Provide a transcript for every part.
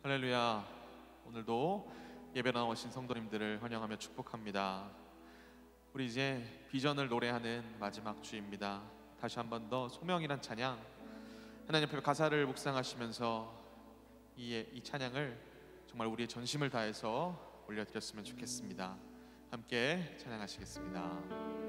할렐루야. 오늘도 예배 나오신 성도님들을 환영하며 축복합니다. 우리 이제 비전을 노래하는 마지막 주입니다. 다시 한 번 더 소명이란 찬양, 하나님 앞에 가사를 묵상하시면서 이 찬양을 정말 우리의 전심을 다해서 올려드렸으면 좋겠습니다. 함께 찬양하시겠습니다.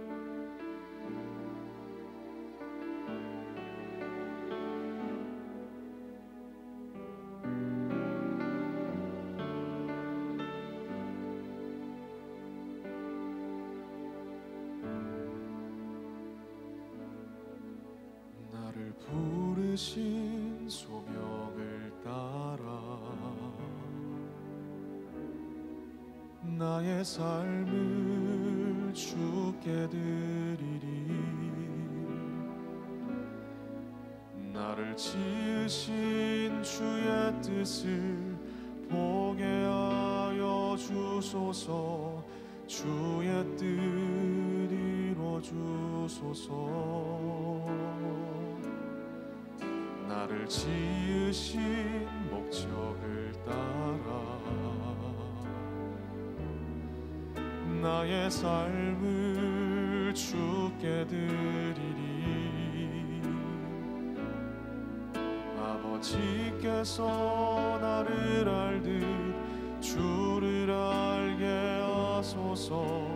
부르신 소명을 따라 나의 삶을 주께 드리리. 나를 지으신 주의 뜻을 보게 하여 주소서. 주의 뜻 이루어 주소서. 나를 지으신 목적을 따라 나의 삶을 주께 드리리. 아버지께서 나를 알듯 주를 알게 하소서.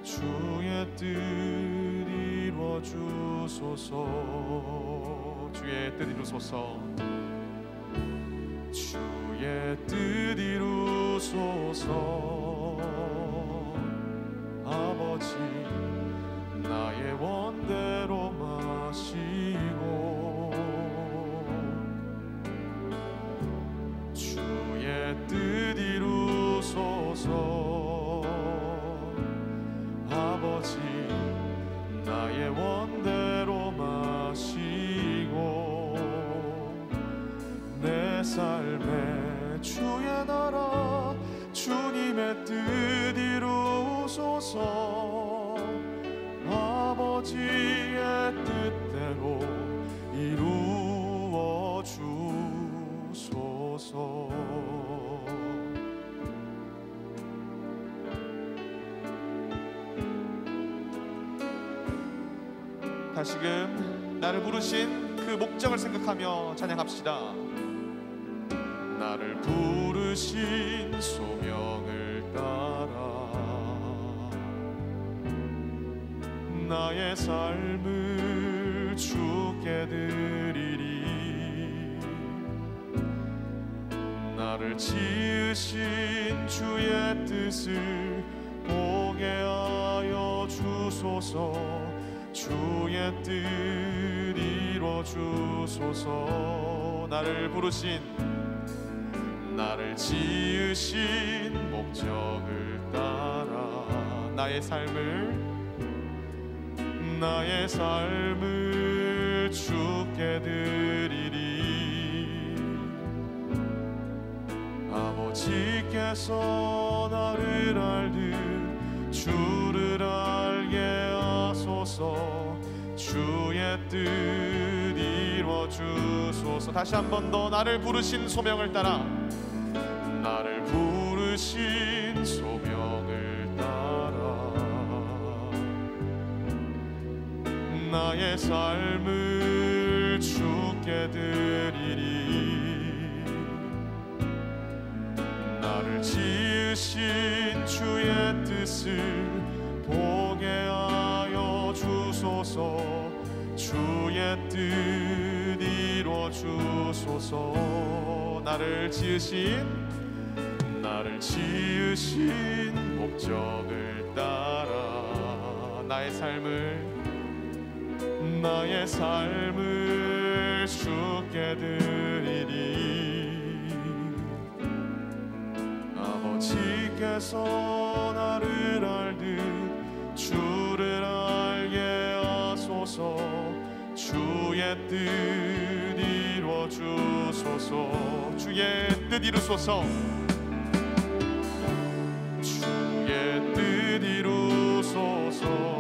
주의 뜻 이루어 주소서. 주의 뜻 이루소서. 주의 뜻 이루소서. 아버지 나의 원대로 마시고 주의 뜻 이루소서. 아버지 나의 원대로 마시고 내 삶에 주의 나라 주님의 뜻 이루소서. 아버지의 뜻대로 이루어 주소서. 다시금 나를 부르신 그 목적을 생각하며 찬양합시다. 나를 부르신 소명을 따라 나의 삶을 주께 드리리. 나를 지으신 주의 뜻을 보게 하여 주소서. 주의 뜻 이루어 주소서. 나를 지으신 목적을 따라 나의 삶을 주께 드리리. 아버지께서 나를 알듯 주를 알게 하소서. 주의 뜻 이루어 주소서. 다시 한 번 더 나를 부르신 소명을 따라 나의 삶을 주께 드리리. 나를 지으신 주의 뜻을 보게 하여 주소서. 주의 뜻 이루어 주소서. 나를 지으신 목적을 따라 나의 삶을 주께 드리리. 아버지께서 나를 알듯 주를 알게 하소서. 주의 뜻 이루어 주소서. 주의 뜻 이루소서. 주의 뜻 이루소서.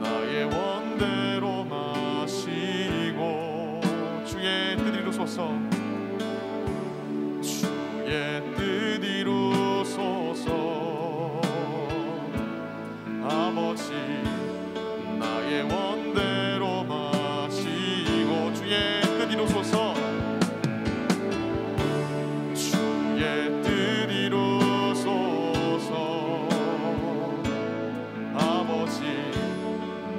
나의 원대로 마시고 주의 아버지 나의 원대로 마시고 주의 뜻 이루소서 주의 뜻 이루소서 아버지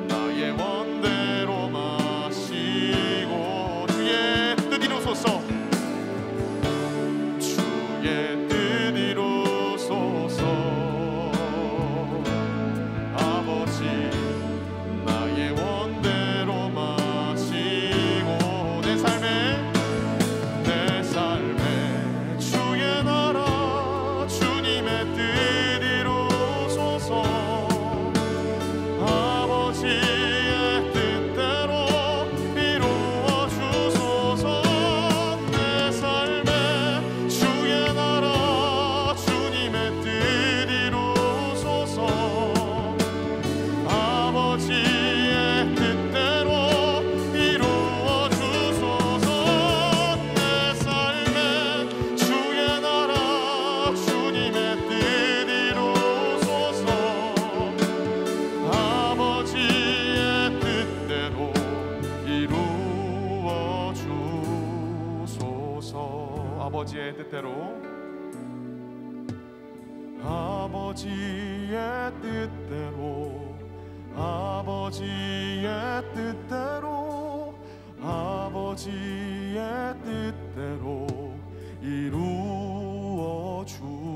나의 원대로 마시고 주의 뜻 이루소서 주의 뜻 이루소서 아버지 나의 원대로 마시고 내 삶에 주의 나라 주님의 뜻 이루소서 아버지의 뜻대로 이루어 주소서 내 삶에 주의 나라 주님의 뜻 이루소서 아버지의 뜻대로 이루어 주소서 내 삶에 주의 나라 주님의 뜻 이루소서 아버지의 뜻대로 이루어 주소서 아버지의 뜻대로 아버지의 뜻대로 아버지의 뜻대로 아버지의 뜻대로 이루어 주소서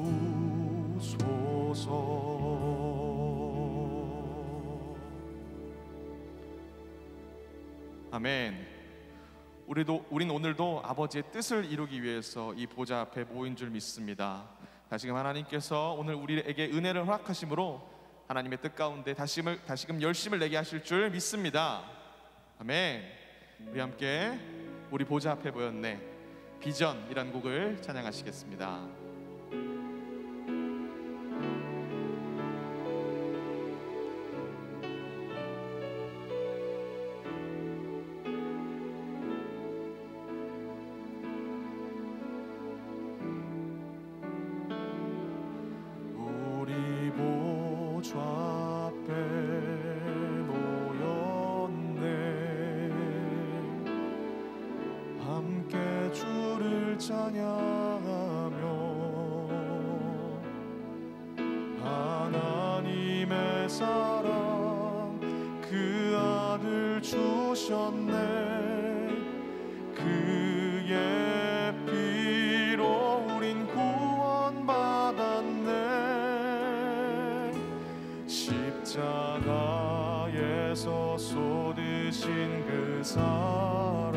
아멘. 우린 오늘도 아버지의 뜻을 이루기 위해서 이 보좌 앞에 모인 줄 믿습니다. 다시금 하나님께서 오늘 우리에게 은혜를 허락하심으로 하나님의 뜻 가운데 다시금 열심을 내게 하실 줄 믿습니다. 아멘. 우리 함께 우리 보좌 앞에 모였네 비전이란 곡을 찬양하시겠습니다. 주 앞에 모였네 함께 주를 찬양하며 하나님의 사랑 그 아들 주셨네 그의 피로 우린 구원받았네 십자가에서 쏟으신 그 사랑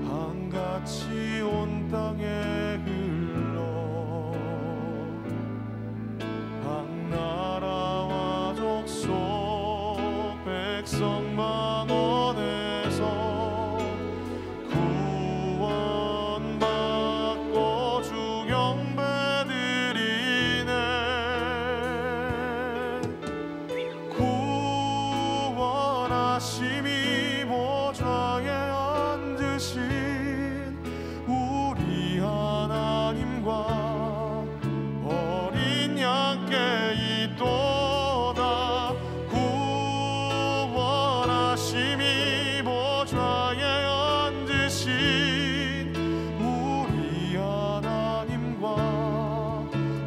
강같이 온 땅에 흘러 각 나라와 족속 백성만 원해서 구원받고 주 경배드리네 구원하심이 보좌에 앉으신 우리 하나님과 어린 양께 있도다 구원하심이 보좌에 앉으신 우리 하나님과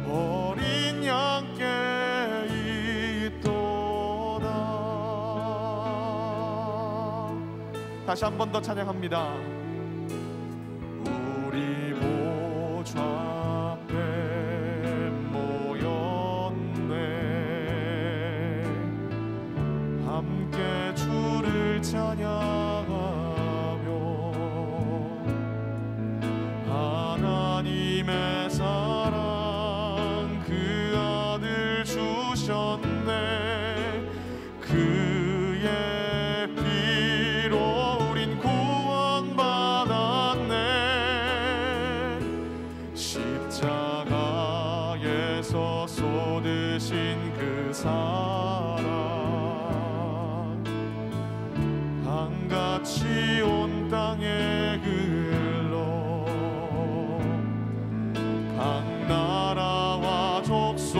어린 양께 있도다. 다시 한 번 더 찬양합니다. 우리 보좌 앞에 모였네 함께 주를 찬양하며 하나님의 사랑 그 아들 주셨네 그의 피로 우린 구원받았네 십자가에서 쏟으신 그 사랑 강같이 온 땅에 흘러 각 나라와 족속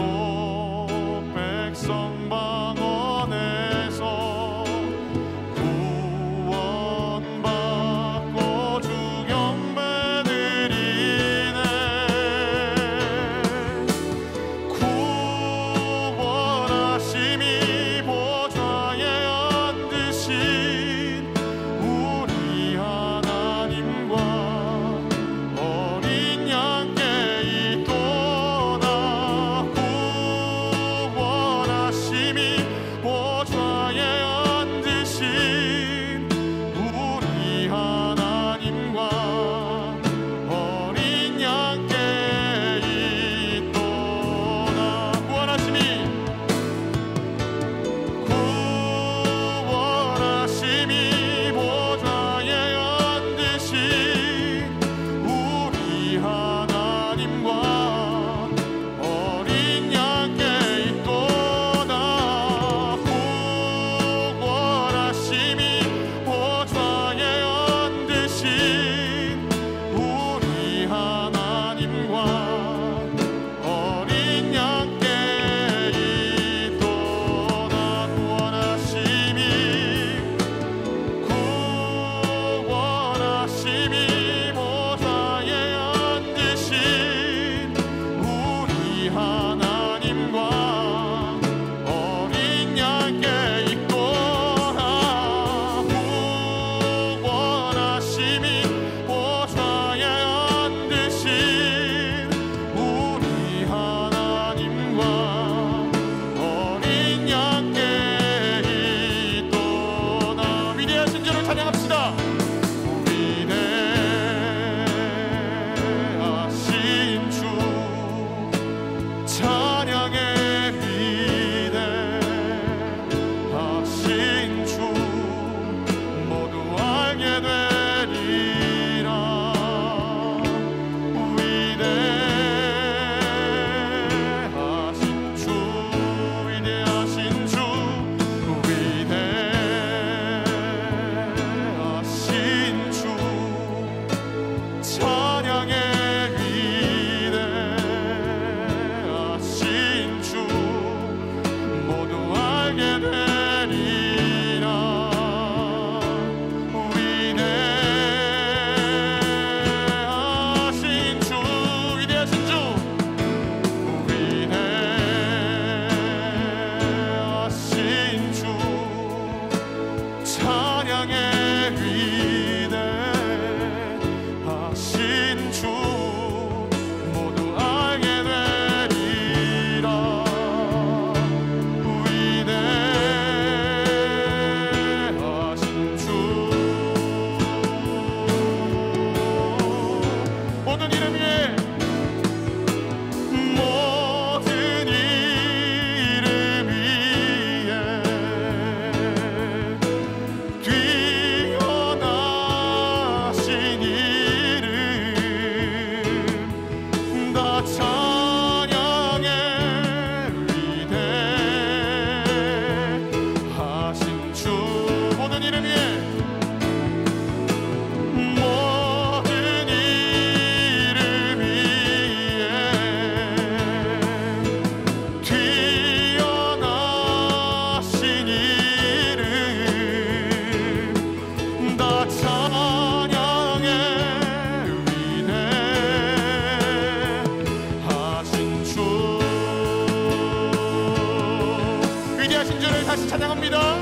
위대하신 주를 다시 찬양합니다.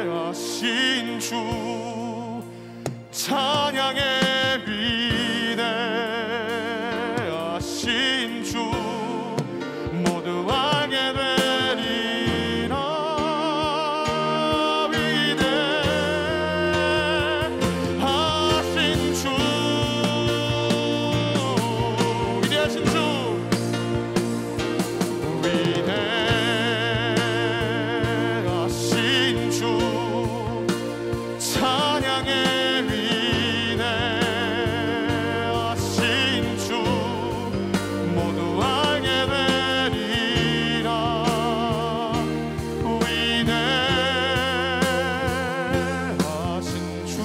위대하신 주 찬양의 위대하신 주 모두 알게 되리라. 위대하신 주 위대하신 주 위대하신 주 찬양의 위대하신 주 모두 알게 되리라. 위대하신 주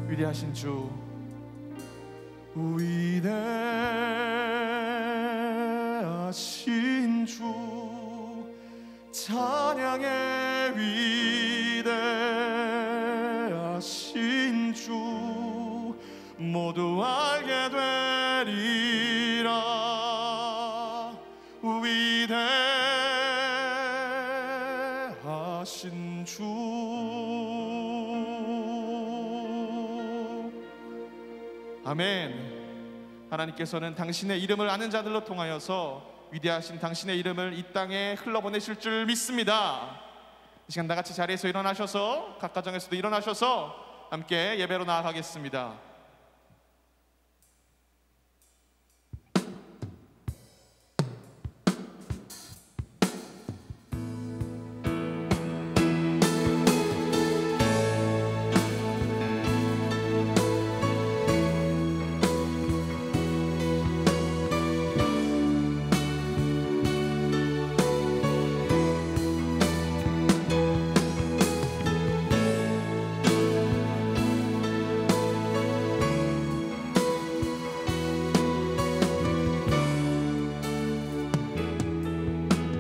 위대하신 주 위대하신 주 찬양의 위대하신 주 모두 알게 되리라. 위대하신 주 아멘. 하나님께서는 당신의 이름을 아는 자들로 통하여서 위대하신 당신의 이름을 이 땅에 흘러보내실 줄 믿습니다. 이 시간 다같이 자리에서 일어나셔서 각 가정에서도 일어나셔서 함께 예배로 나아가겠습니다.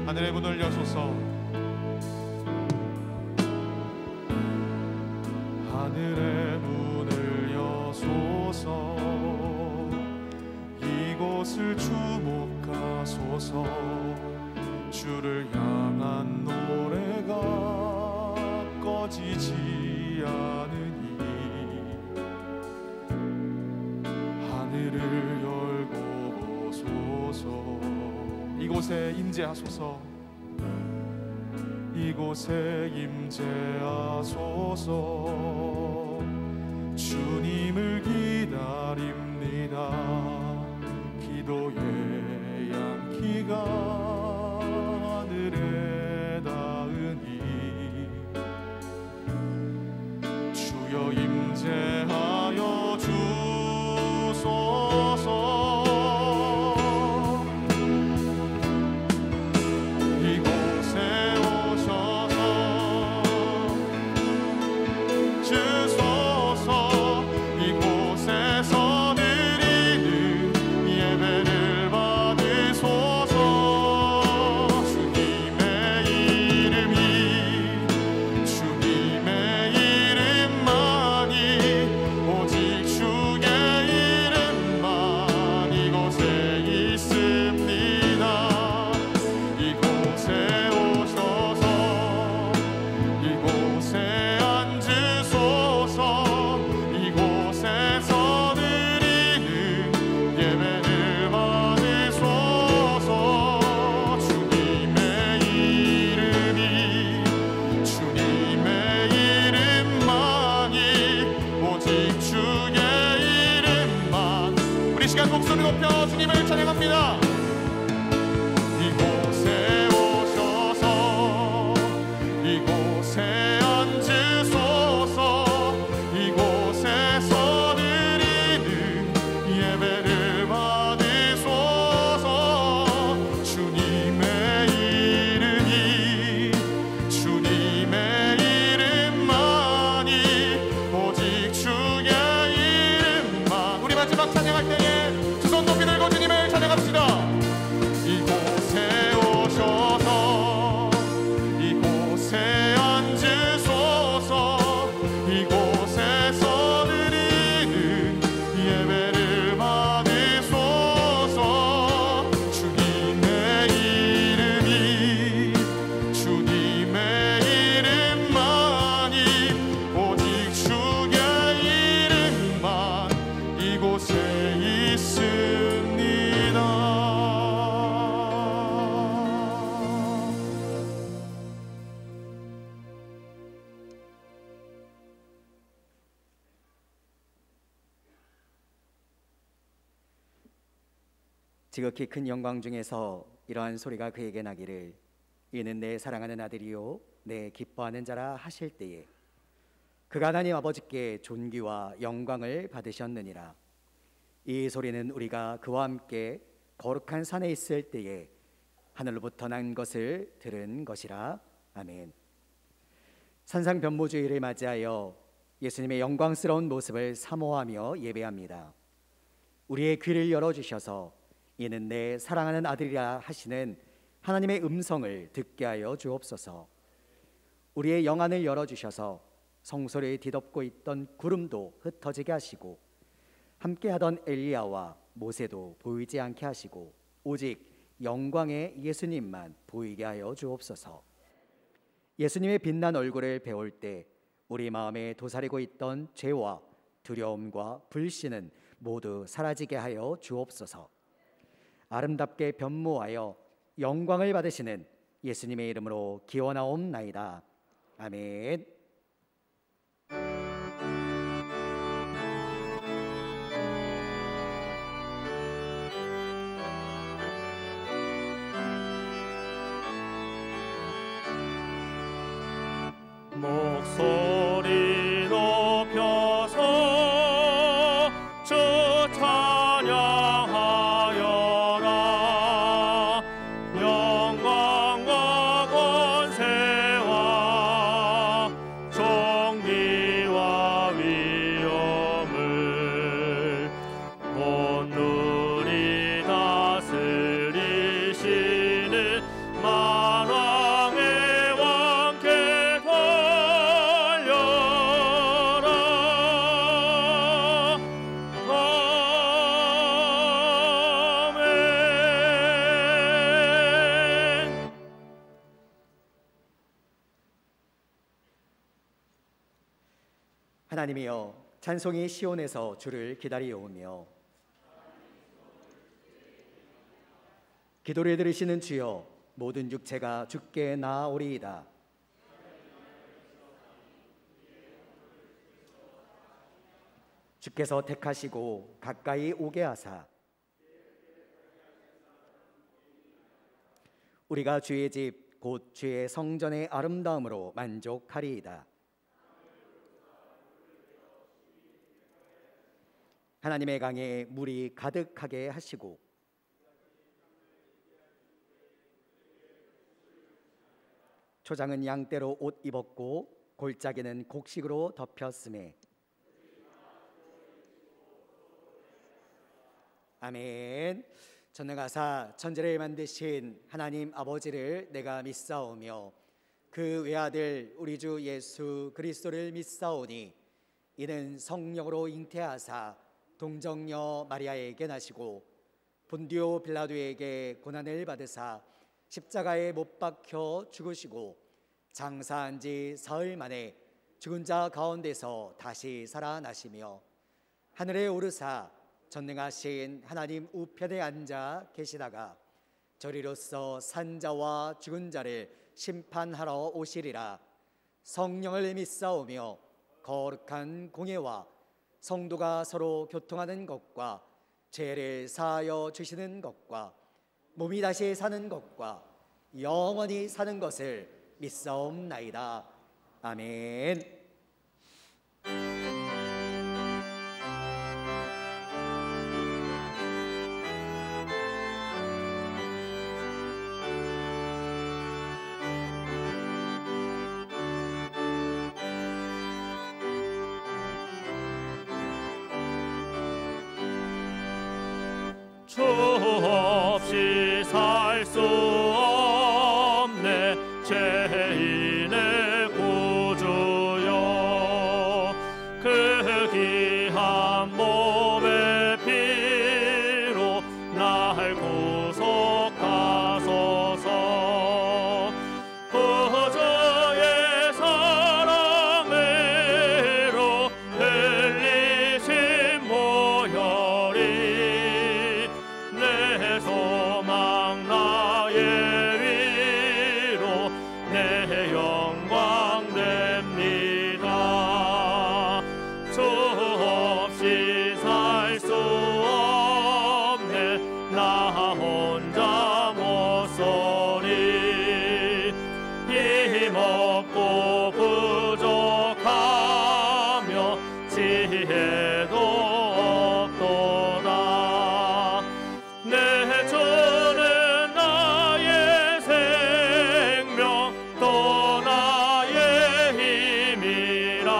하늘의 문을 여소서. 하늘의 문을 여소서. 이곳을 주목하소서. 주를 향한 노래가 꺼지지 않으니 하늘을 열고 보소서. 이곳에 임재하소서. 이곳에 임재하소서. 주님을 기다립니다. 기도의 양기가 하늘에 닿으니 주여 임재하여 주소서. 목소리 높여 주님을 찬양합니다. 이곳에 오셔서 이곳에 앉으소서. 이곳에서 드리는 예배를 받으소서. 주님의 이름이 주님의 이름만이 오직 주의 이름만. 우리 마지막 찬양할 때에 두 손 높이 들고 주님을 찬양합시다. 지극히 큰 영광 중에서 이러한 소리가 그에게 나기를 이는 내 사랑하는 아들이요 내 기뻐하는 자라 하실 때에 그가 하나님 아버지께 존귀와 영광을 받으셨느니라. 이 소리는 우리가 그와 함께 거룩한 산에 있을 때에 하늘로부터 난 것을 들은 것이라. 아멘. 산상변모주의를 맞이하여 예수님의 영광스러운 모습을 사모하며 예배합니다. 우리의 귀를 열어주셔서 이는 내 사랑하는 아들이라 하시는 하나님의 음성을 듣게 하여 주옵소서. 우리의 영안을 열어주셔서 성소를 뒤덮고 있던 구름도 흩어지게 하시고 함께하던 엘리야와 모세도 보이지 않게 하시고 오직 영광의 예수님만 보이게 하여 주옵소서. 예수님의 빛난 얼굴을 배울 때 우리 마음에 도사리고 있던 죄와 두려움과 불신은 모두 사라지게 하여 주옵소서. 아름답게 변모하여 영광을 받으시는 예수님의 이름으로 기원하옵나이다. 아멘. 목소리 높여서 주 찬양하여라. 영광과 권세와 정의와 위엄을 온누리 다스리시는 만왕의 왕께 돌려라. 아멘. 하나님이여, 찬송이 시온에서 주를 기다리오며 기도를 들으시는 주여, 모든 육체가 주께 나아오리이다. 주께서 택하시고 가까이 오게 하사 우리가 주의 집 곧 주의 성전의 아름다움으로 만족하리이다. 하나님의 강에 물이 가득하게 하시고 초장은 양떼로 옷 입었고 골짜기는 곡식으로 덮였음에. 아멘. 전능하사 천지를 만드신 하나님 아버지를 내가 믿사오며 그 외아들 우리 주 예수 그리스도를 믿사오니 이는 성령으로 잉태하사 동정녀 마리아에게 나시고 본디오 빌라도에게 고난을 받으사 십자가에 못 박혀 죽으시고 장사한 지 사흘 만에 죽은 자 가운데서 다시 살아나시며 하늘에 오르사 전능하신 하나님 우편에 앉아 계시다가 저리로서 산 자와 죽은 자를 심판하러 오시리라. 성령을 믿사오며 거룩한 공예와 성도가 서로 교통하는 것과 죄를 사하여 주시는 것과 몸이 다시 사는 것과 영원히 사는 것을 믿사옵나이다. 아멘. 주 없이 살 수 없네 죄인의 구주여. 그 귀한 몸의 피로 날 구속하소서. 구주의 사랑으로 흘리신 모혈이 내 소망 나의 위로 내 영광 됩니다. 주 없이 때도 없도다. 내 주는 나의 생명 또 나의 힘이라.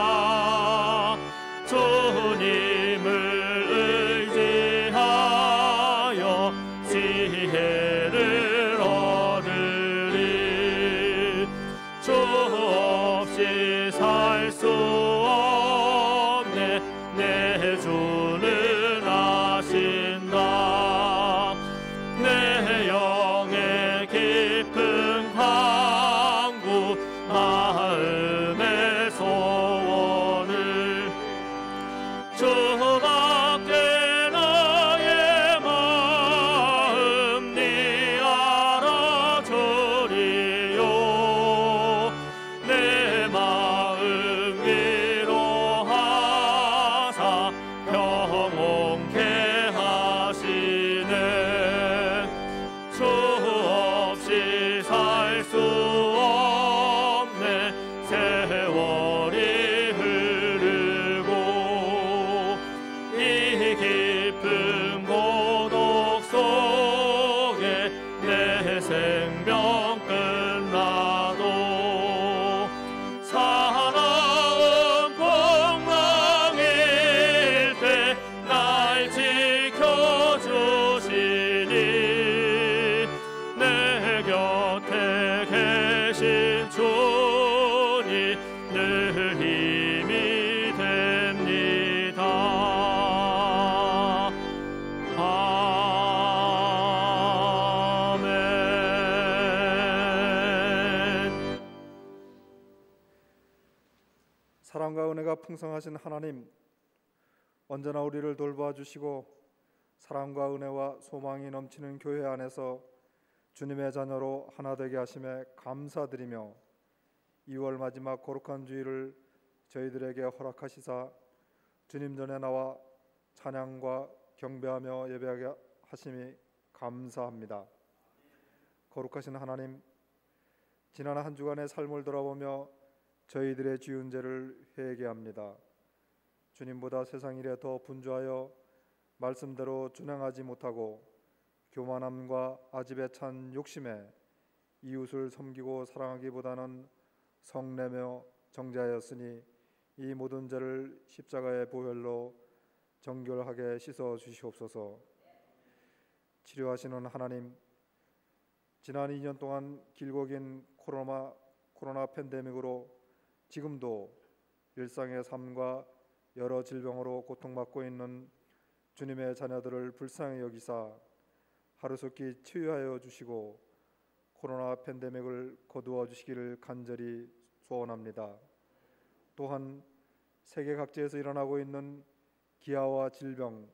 주님을 의지하여 지혜를 얻으리. 주 없이 살 수 없네. 내 주는 아신다. 내 영의 깊은 강구 마음의 소원을 주밖에 나의 마음 네 알아주리요. 내 마음 위로하사 평온케 하시네. 주 없이 살 수 없네. 세월이 흐르고 이 깊은 고독 속에 내 생명 끝나도 사나운 폭망일 때 날 지켜주시니. 내 곁에 계신 주니 늘 힘이 됩니다. 아멘. 사랑과 은혜가 풍성하신 하나님, 언제나 우리를 돌보아 주시고 사랑과 은혜와 소망이 넘치는 교회 안에서 주님의 자녀로 하나 되게 하심에 감사드리며 2월 마지막 거룩한 주일을 저희들에게 허락하시사 주님 전에 나와 찬양과 경배하며 예배하게 하심이 감사합니다. 거룩하신 하나님, 지난 한 주간의 삶을 돌아보며 저희들의 지은 죄를 회개합니다. 주님보다 세상 일에 더 분주하여 말씀대로 준행하지 못하고 교만함과 아집에 찬 욕심에 이웃을 섬기고 사랑하기보다는 성내며 정죄하였으니 이 모든 죄를 십자가의 보혈로 정결하게 씻어 주시옵소서. 치료하시는 하나님, 지난 2년 동안 길고 긴 코로나 팬데믹으로 지금도 일상의 삶과 여러 질병으로 고통받고 있는 주님의 자녀들을 불쌍히 여기사 하루속히 치유하여 주시고 코로나 팬데믹을 거두어 주시기를 간절히 소원합니다. 또한 세계 각지에서 일어나고 있는 기아와 질병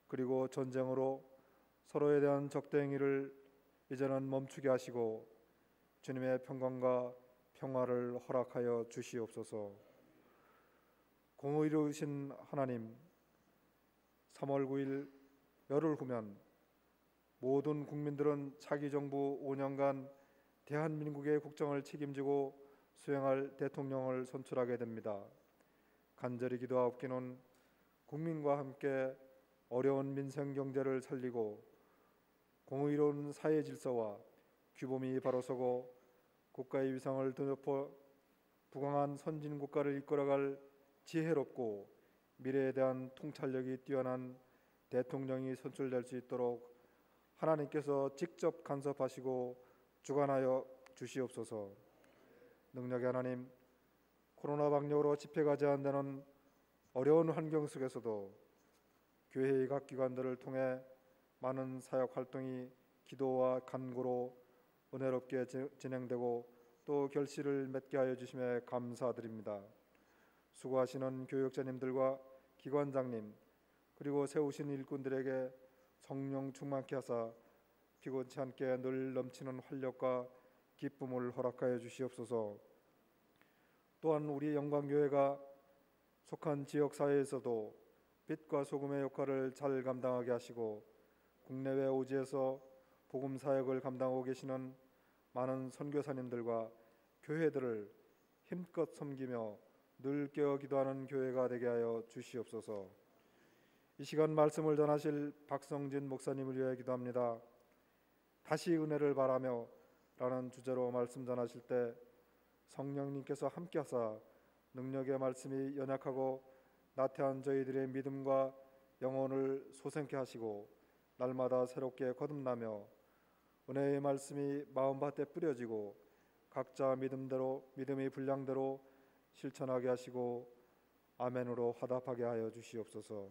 그리고 전쟁으로 서로에 대한 적대행위를 이제는 멈추게 하시고 주님의 평강과 평화를 허락하여 주시옵소서. 공의로우신 하나님, 3월 9일 열흘 후면 모든 국민들은 차기 정부 5년간 대한민국의 국정을 책임지고 수행할 대통령을 선출하게 됩니다. 간절히 기도하옵기는 국민과 함께 어려운 민생 경제를 살리고 공의로운 사회 질서와 규범이 바로 서고 국가의 위상을 드높여 부강한 선진 국가를 이끌어갈 지혜롭고 미래에 대한 통찰력이 뛰어난 대통령이 선출될 수 있도록 하나님께서 직접 간섭하시고 주관하여 주시옵소서. 능력의 하나님, 코로나 방역으로 집회가 제한되는 어려운 환경 속에서도 교회의 각 기관들을 통해 많은 사역 활동이 기도와 간구로 은혜롭게 진행되고 또 결실을 맺게 하여 주심에 감사드립니다. 수고하시는 교육자님들과 기관장님 그리고 세우신 일꾼들에게 성령 충만케 하사 피곤치 않게 늘 넘치는 활력과 기쁨을 허락하여 주시옵소서. 또한 우리 영광교회가 속한 지역사회에서도 빛과 소금의 역할을 잘 감당하게 하시고 국내외 오지에서 복음 사역을 감당하고 계시는 많은 선교사님들과 교회들을 힘껏 섬기며 늘 깨어 기도하는 교회가 되게 하여 주시옵소서. 이 시간 말씀을 전하실 박성진 목사님을 위해 기도합니다. 다시 은혜를 바라며 라는 주제로 말씀 전하실 때 성령님께서 함께하사 능력의 말씀이 연약하고 나태한 저희들의 믿음과 영혼을 솟게 하시고 날마다 새롭게 거듭나며 은혜의 말씀이 마음밭에 뿌려지고 각자 믿음의 분량대로 실천하게 하시고 아멘으로 화답하게 하여 주시옵소서.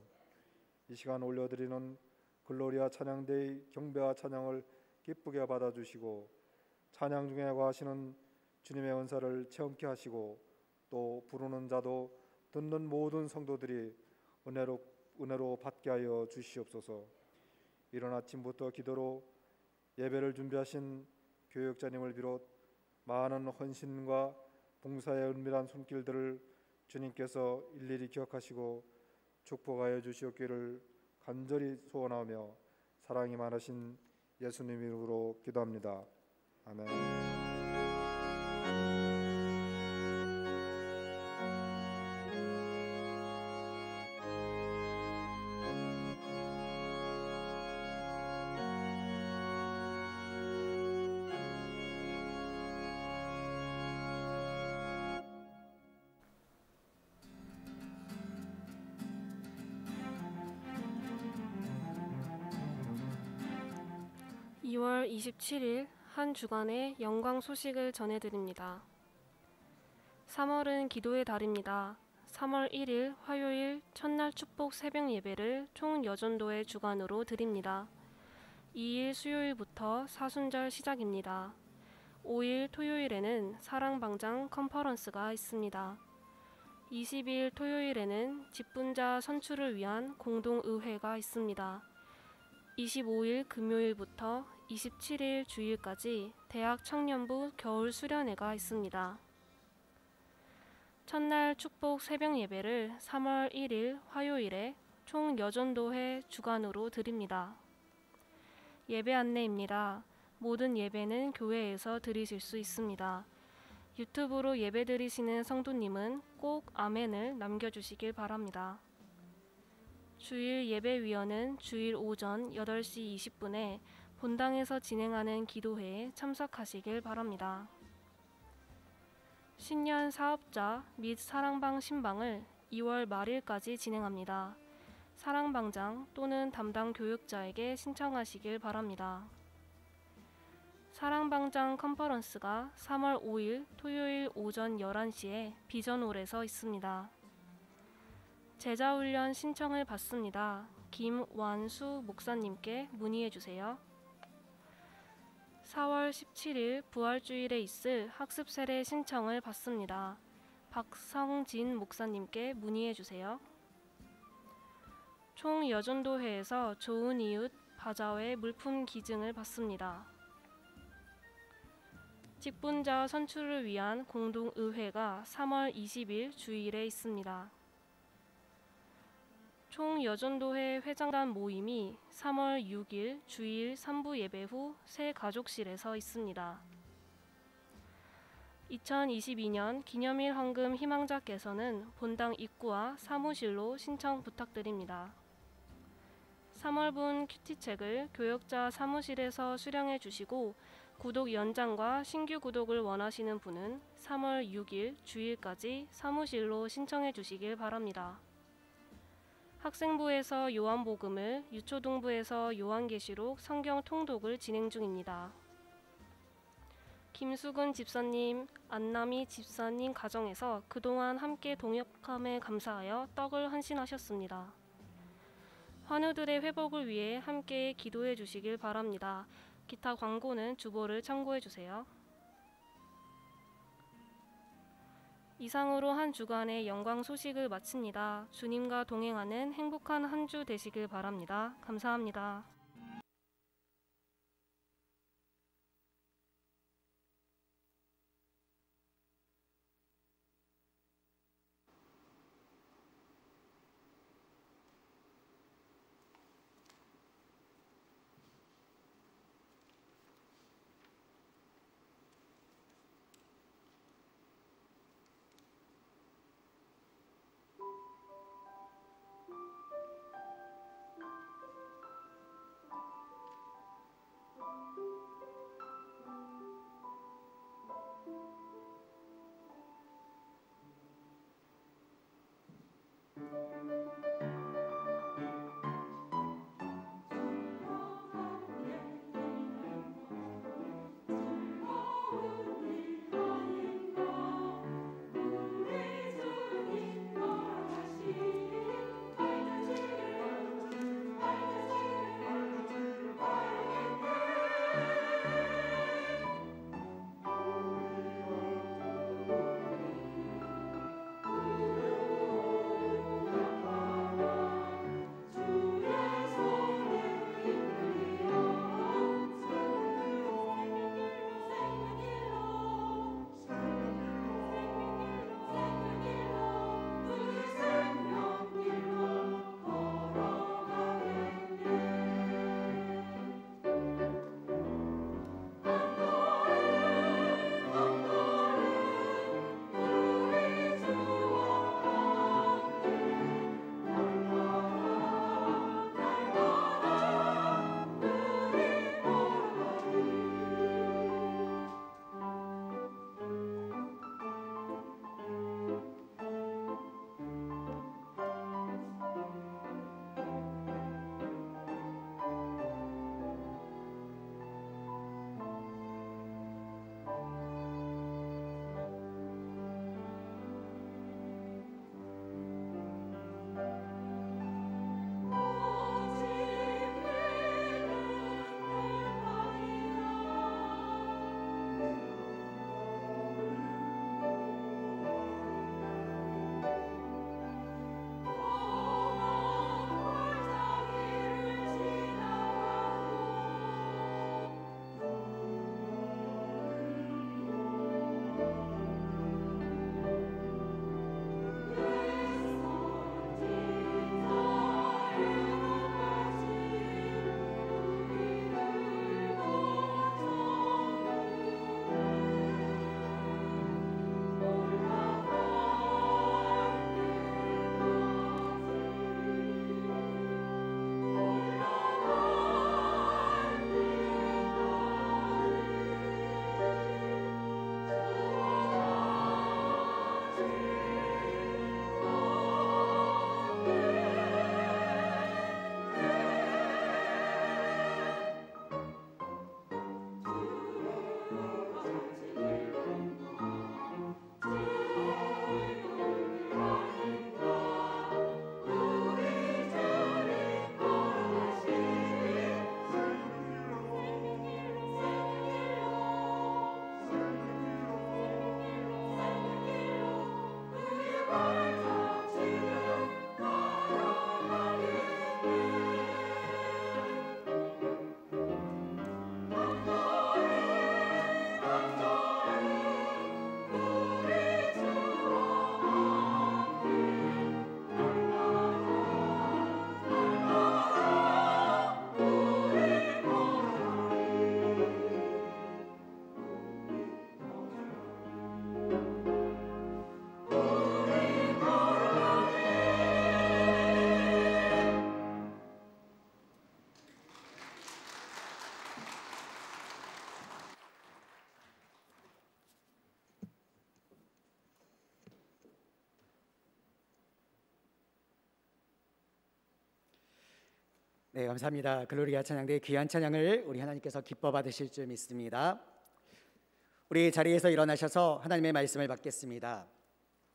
이 시간 올려드리는 글로리아 찬양대의 경배와 찬양을 기쁘게 받아주시고 찬양 중에 거하시는 주님의 은사를 체험케 하시고 또 부르는 자도 듣는 모든 성도들이 은혜로 받게 하여 주시옵소서. 이른 아침부터 기도로 예배를 준비하신 교역자님을 비롯 많은 헌신과 봉사의 은밀한 손길들을 주님께서 일일이 기억하시고 축복하여 주시옵기를 간절히 소원하며 사랑이 많으신 예수님 이름으로 기도합니다. 아멘. 2월 27일 한 주간의 영광 소식을 전해드립니다. 3월은 기도의 달입니다. 3월 1일 화요일 첫날 축복 새벽 예배를 총여전도회 주간으로 드립니다. 2일 수요일부터 사순절 시작입니다. 5일 토요일에는 사랑방장 컨퍼런스가 있습니다. 20일 토요일에는 직분자 선출을 위한 공동의회가 있습니다. 25일 금요일부터 27일 주일까지 대학 청년부 겨울 수련회가 있습니다. 첫날 축복 새벽 예배를 3월 1일 화요일에 총여전도회 주간으로 드립니다. 예배 안내입니다. 모든 예배는 교회에서 드리실 수 있습니다. 유튜브로 예배 드리시는 성도님은 꼭 아멘을 남겨주시길 바랍니다. 주일 예배위원은 주일 오전 8시 20분에 본당에서 진행하는 기도회에 참석하시길 바랍니다. 신년 사업자 및 사랑방 신방을 2월 말일까지 진행합니다. 사랑방장 또는 담당 교육자에게 신청하시길 바랍니다. 사랑방장 컨퍼런스가 3월 5일 토요일 오전 11시에 비전홀에서 있습니다. 제자훈련 신청을 받습니다. 김완수 목사님께 문의해주세요. 4월 17일 부활주일에 있을 학습 세례 신청을 받습니다. 박성진 목사님께 문의해주세요. 총여전도회에서 좋은 이웃 바자회 물품 기증을 받습니다. 직분자 선출을 위한 공동의회가 3월 20일 주일에 있습니다. 총여전도회 회장단 모임이 3월 6일 주일 3부 예배 후 새 가족실에서 있습니다. 2022년 기념일 헌금 희망자께서는 본당 입구와 사무실로 신청 부탁드립니다. 3월분 큐티책을 교역자 사무실에서 수령해 주시고 구독 연장과 신규 구독을 원하시는 분은 3월 6일 주일까지 사무실로 신청해 주시길 바랍니다. 학생부에서 요한복음을, 유초동부에서 요한계시록 성경 통독을 진행 중입니다. 김수근 집사님, 안남희 집사님 가정에서 그동안 함께 동역함에 감사하여 떡을 헌신하셨습니다. 환우들의 회복을 위해 함께 기도해 주시길 바랍니다. 기타 광고는 주보를 참고해 주세요. 이상으로 한 주간의 영광 소식을 마칩니다. 주님과 동행하는 행복한 한 주 되시길 바랍니다. 감사합니다. 네, 감사합니다. 글로리아 찬양대의 귀한 찬양을 우리 하나님께서 기뻐 받으실 줄 믿습니다. 우리 자리에서 일어나셔서 하나님의 말씀을 받겠습니다.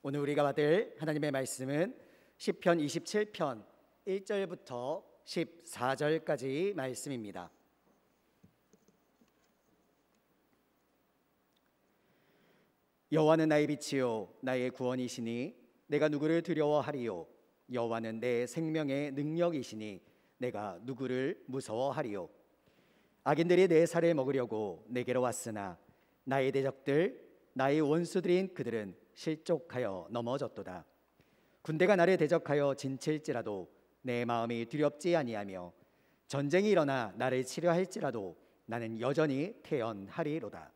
오늘 우리가 받을 하나님의 말씀은 시편 27편 1절부터 14절까지 말씀입니다. 여호와는 나의 빛이요 나의 구원이시니 내가 누구를 두려워하리요. 여호와는 내 생명의 능력이시니 내가 누구를 무서워하리요. 악인들이 내 살을 먹으려고 내게로 왔으나 나의 대적들 나의 원수들인 그들은 실족하여 넘어졌도다. 군대가 나를 대적하여 진칠지라도 내 마음이 두렵지 아니하며 전쟁이 일어나 나를 치려할지라도 나는 여전히 태연하리로다.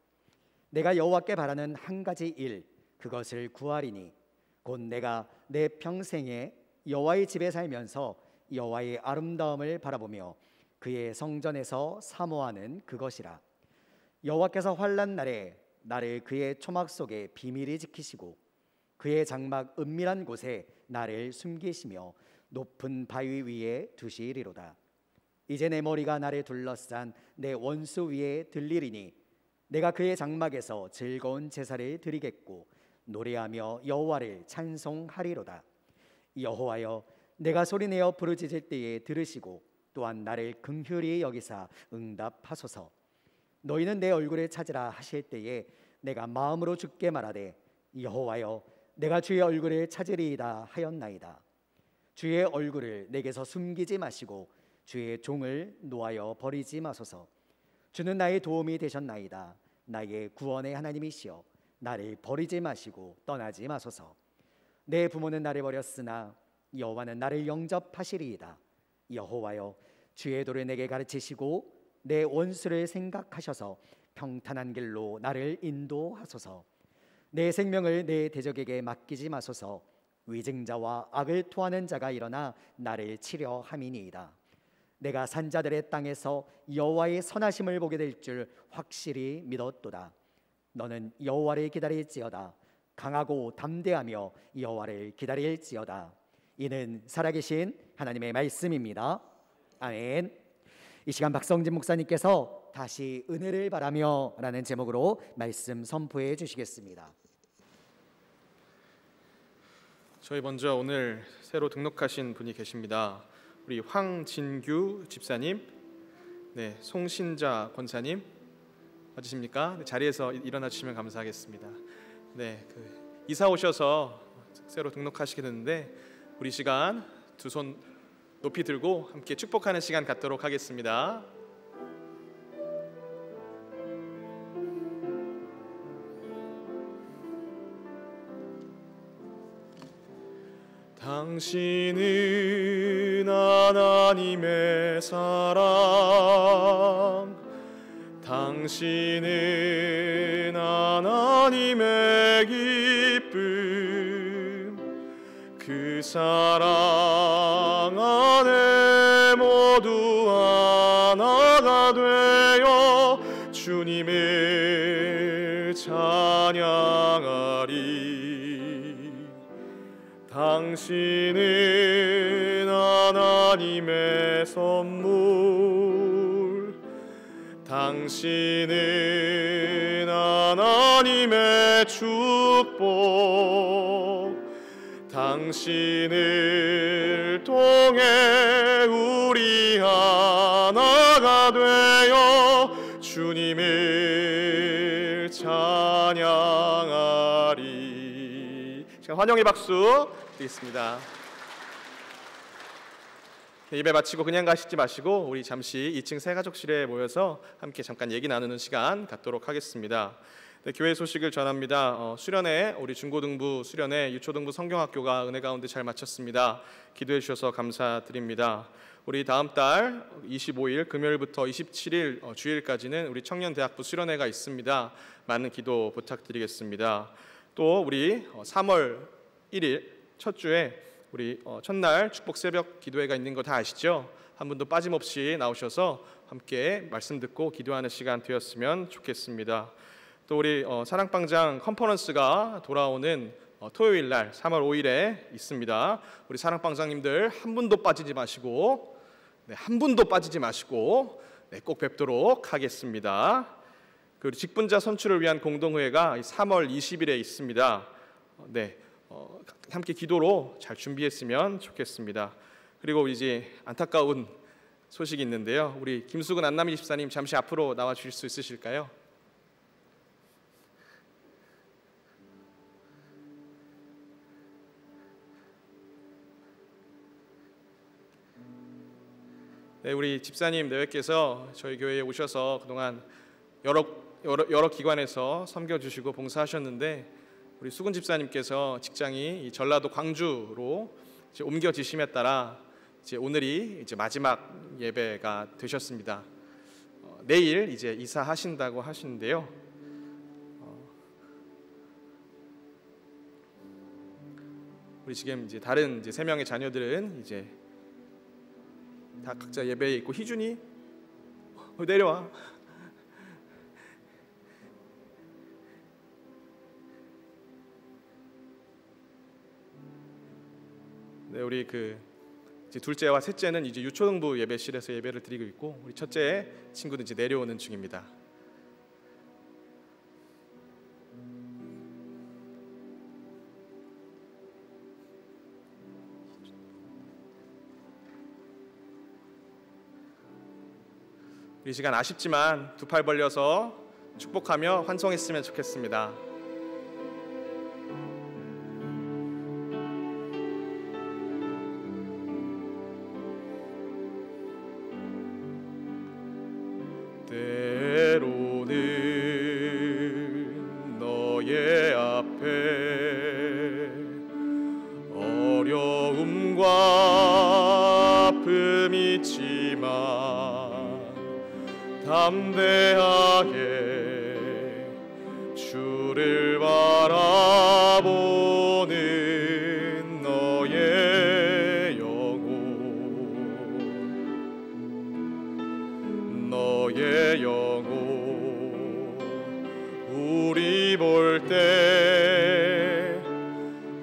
내가 여호와께 바라는 한 가지 일 그것을 구하리니 곧 내가 내 평생에 여호와의 집에 살면서 여호와의 아름다움을 바라보며 그의 성전에서 사모하는 그것이라. 여호와께서 환난 날에 나를 그의 초막 속에 비밀히 지키시고 그의 장막 은밀한 곳에 나를 숨기시며 높은 바위 위에 두시리로다. 이제 내 머리가 나를 둘러싼 내 원수 위에 들리리니 내가 그의 장막에서 즐거운 제사를 드리겠고 노래하며 여호와를 찬송하리로다. 여호와여 내가 소리내어 부르짖을 때에 들으시고 또한 나를 긍휼히 여기사 응답하소서. 너희는 내 얼굴을 찾으라 하실 때에 내가 마음으로 주께 말하되 여호와여 내가 주의 얼굴을 찾으리이다 하였나이다. 주의 얼굴을 내게서 숨기지 마시고 주의 종을 놓아여 버리지 마소서. 주는 나의 도움이 되셨나이다. 나의 구원의 하나님이시여 나를 버리지 마시고 떠나지 마소서. 내 부모는 나를 버렸으나 여호와는 나를 영접하시리이다. 여호와여 주의 도를 내게 가르치시고 내 원수를 생각하셔서 평탄한 길로 나를 인도하소서. 내 생명을 내 대적에게 맡기지 마소서. 위증자와 악을 토하는 자가 일어나 나를 치려 함이니이다. 내가 산자들의 땅에서 여호와의 선하심을 보게 될 줄 확실히 믿었도다. 너는 여호와를 기다릴지어다. 강하고 담대하며 여호와를 기다릴지어다. 이는 살아계신 하나님의 말씀입니다. 아멘. 이 시간 박성진 목사님께서 다시 은혜를 바라며 라는 제목으로 말씀 선포해 주시겠습니다. 저희 먼저 오늘 새로 등록하신 분이 계십니다. 우리 황진규 집사님, 네, 송신자 권사님 맞으십니까? 네, 자리에서 일어나 주시면 감사하겠습니다. 네, 이사 오셔서 새로 등록하시게 됐는데 우리 시간 두 손 높이 들고 함께 축복하는 시간 갖도록 하겠습니다. 당신은 하나님의 사랑, 당신은 하나님의 기쁨, 그 사랑 안에 모두 하나가 되어 주님을 찬양하리. 당신은 하나님의 선물, 당신은 하나님의 축복, 당신을 통해 우리 하나가 되어 주님을 찬양하리. 시간 환영의 박수 드리겠습니다. 예배 마치고 그냥 가시지 마시고 우리 잠시 2층 새가족실에 모여서 함께 잠깐 얘기 나누는 시간 갖도록 하겠습니다. 네, 교회 소식을 전합니다. 수련회, 우리 중고등부 수련회, 유초등부 성경학교가 은혜 가운데 잘 마쳤습니다. 기도해 주셔서 감사드립니다. 우리 다음 달 25일 금요일부터 27일 주일까지는 우리 청년대학부 수련회가 있습니다. 많은 기도 부탁드리겠습니다. 또 우리 3월 1일 첫 주에 우리 첫날 축복 새벽 기도회가 있는 거 다 아시죠? 한 분도 빠짐없이 나오셔서 함께 말씀 듣고 기도하는 시간 되었으면 좋겠습니다. 또 우리 사랑방장 컨퍼런스가 돌아오는 토요일 날 3월 5일에 있습니다. 우리 사랑방장님들 한 분도 빠지지 마시고 한 분도 빠지지 마시고 꼭 뵙도록 하겠습니다. 그리고 직분자 선출을 위한 공동회의가 3월 20일에 있습니다. 함께 기도로 잘 준비했으면 좋겠습니다. 그리고 이제 안타까운 소식이 있는데요. 우리 김수근 안남희 집사님 잠시 앞으로 나와 주실 수 있으실까요? 네, 우리 집사님 내외께서 저희 교회에 오셔서 그동안 여러 기관에서 섬겨주시고 봉사하셨는데 우리 수근 집사님께서 직장이 전라도 광주로 이제 옮겨지심에 따라 이제 오늘이 이제 마지막 예배가 되셨습니다. 내일 이제 이사하신다고 하시는데요. 우리 지금 이제 다른 이제 3명의 자녀들은 이제 다 각자 예배에 있고 희준이 내려와. 네, 우리 이제 둘째와 셋째는 이제 유초등부 예배실에서 예배를 드리고 있고 우리 첫째 친구는 이제 내려오는 중입니다. 이 시간 아쉽지만 두 팔 벌려서 축복하며 환송했으면 좋겠습니다. 때로는 너의 앞에 어려움과 아픔이 있지만 담대하게 주를 바라보는 너의 영혼 우리 볼 때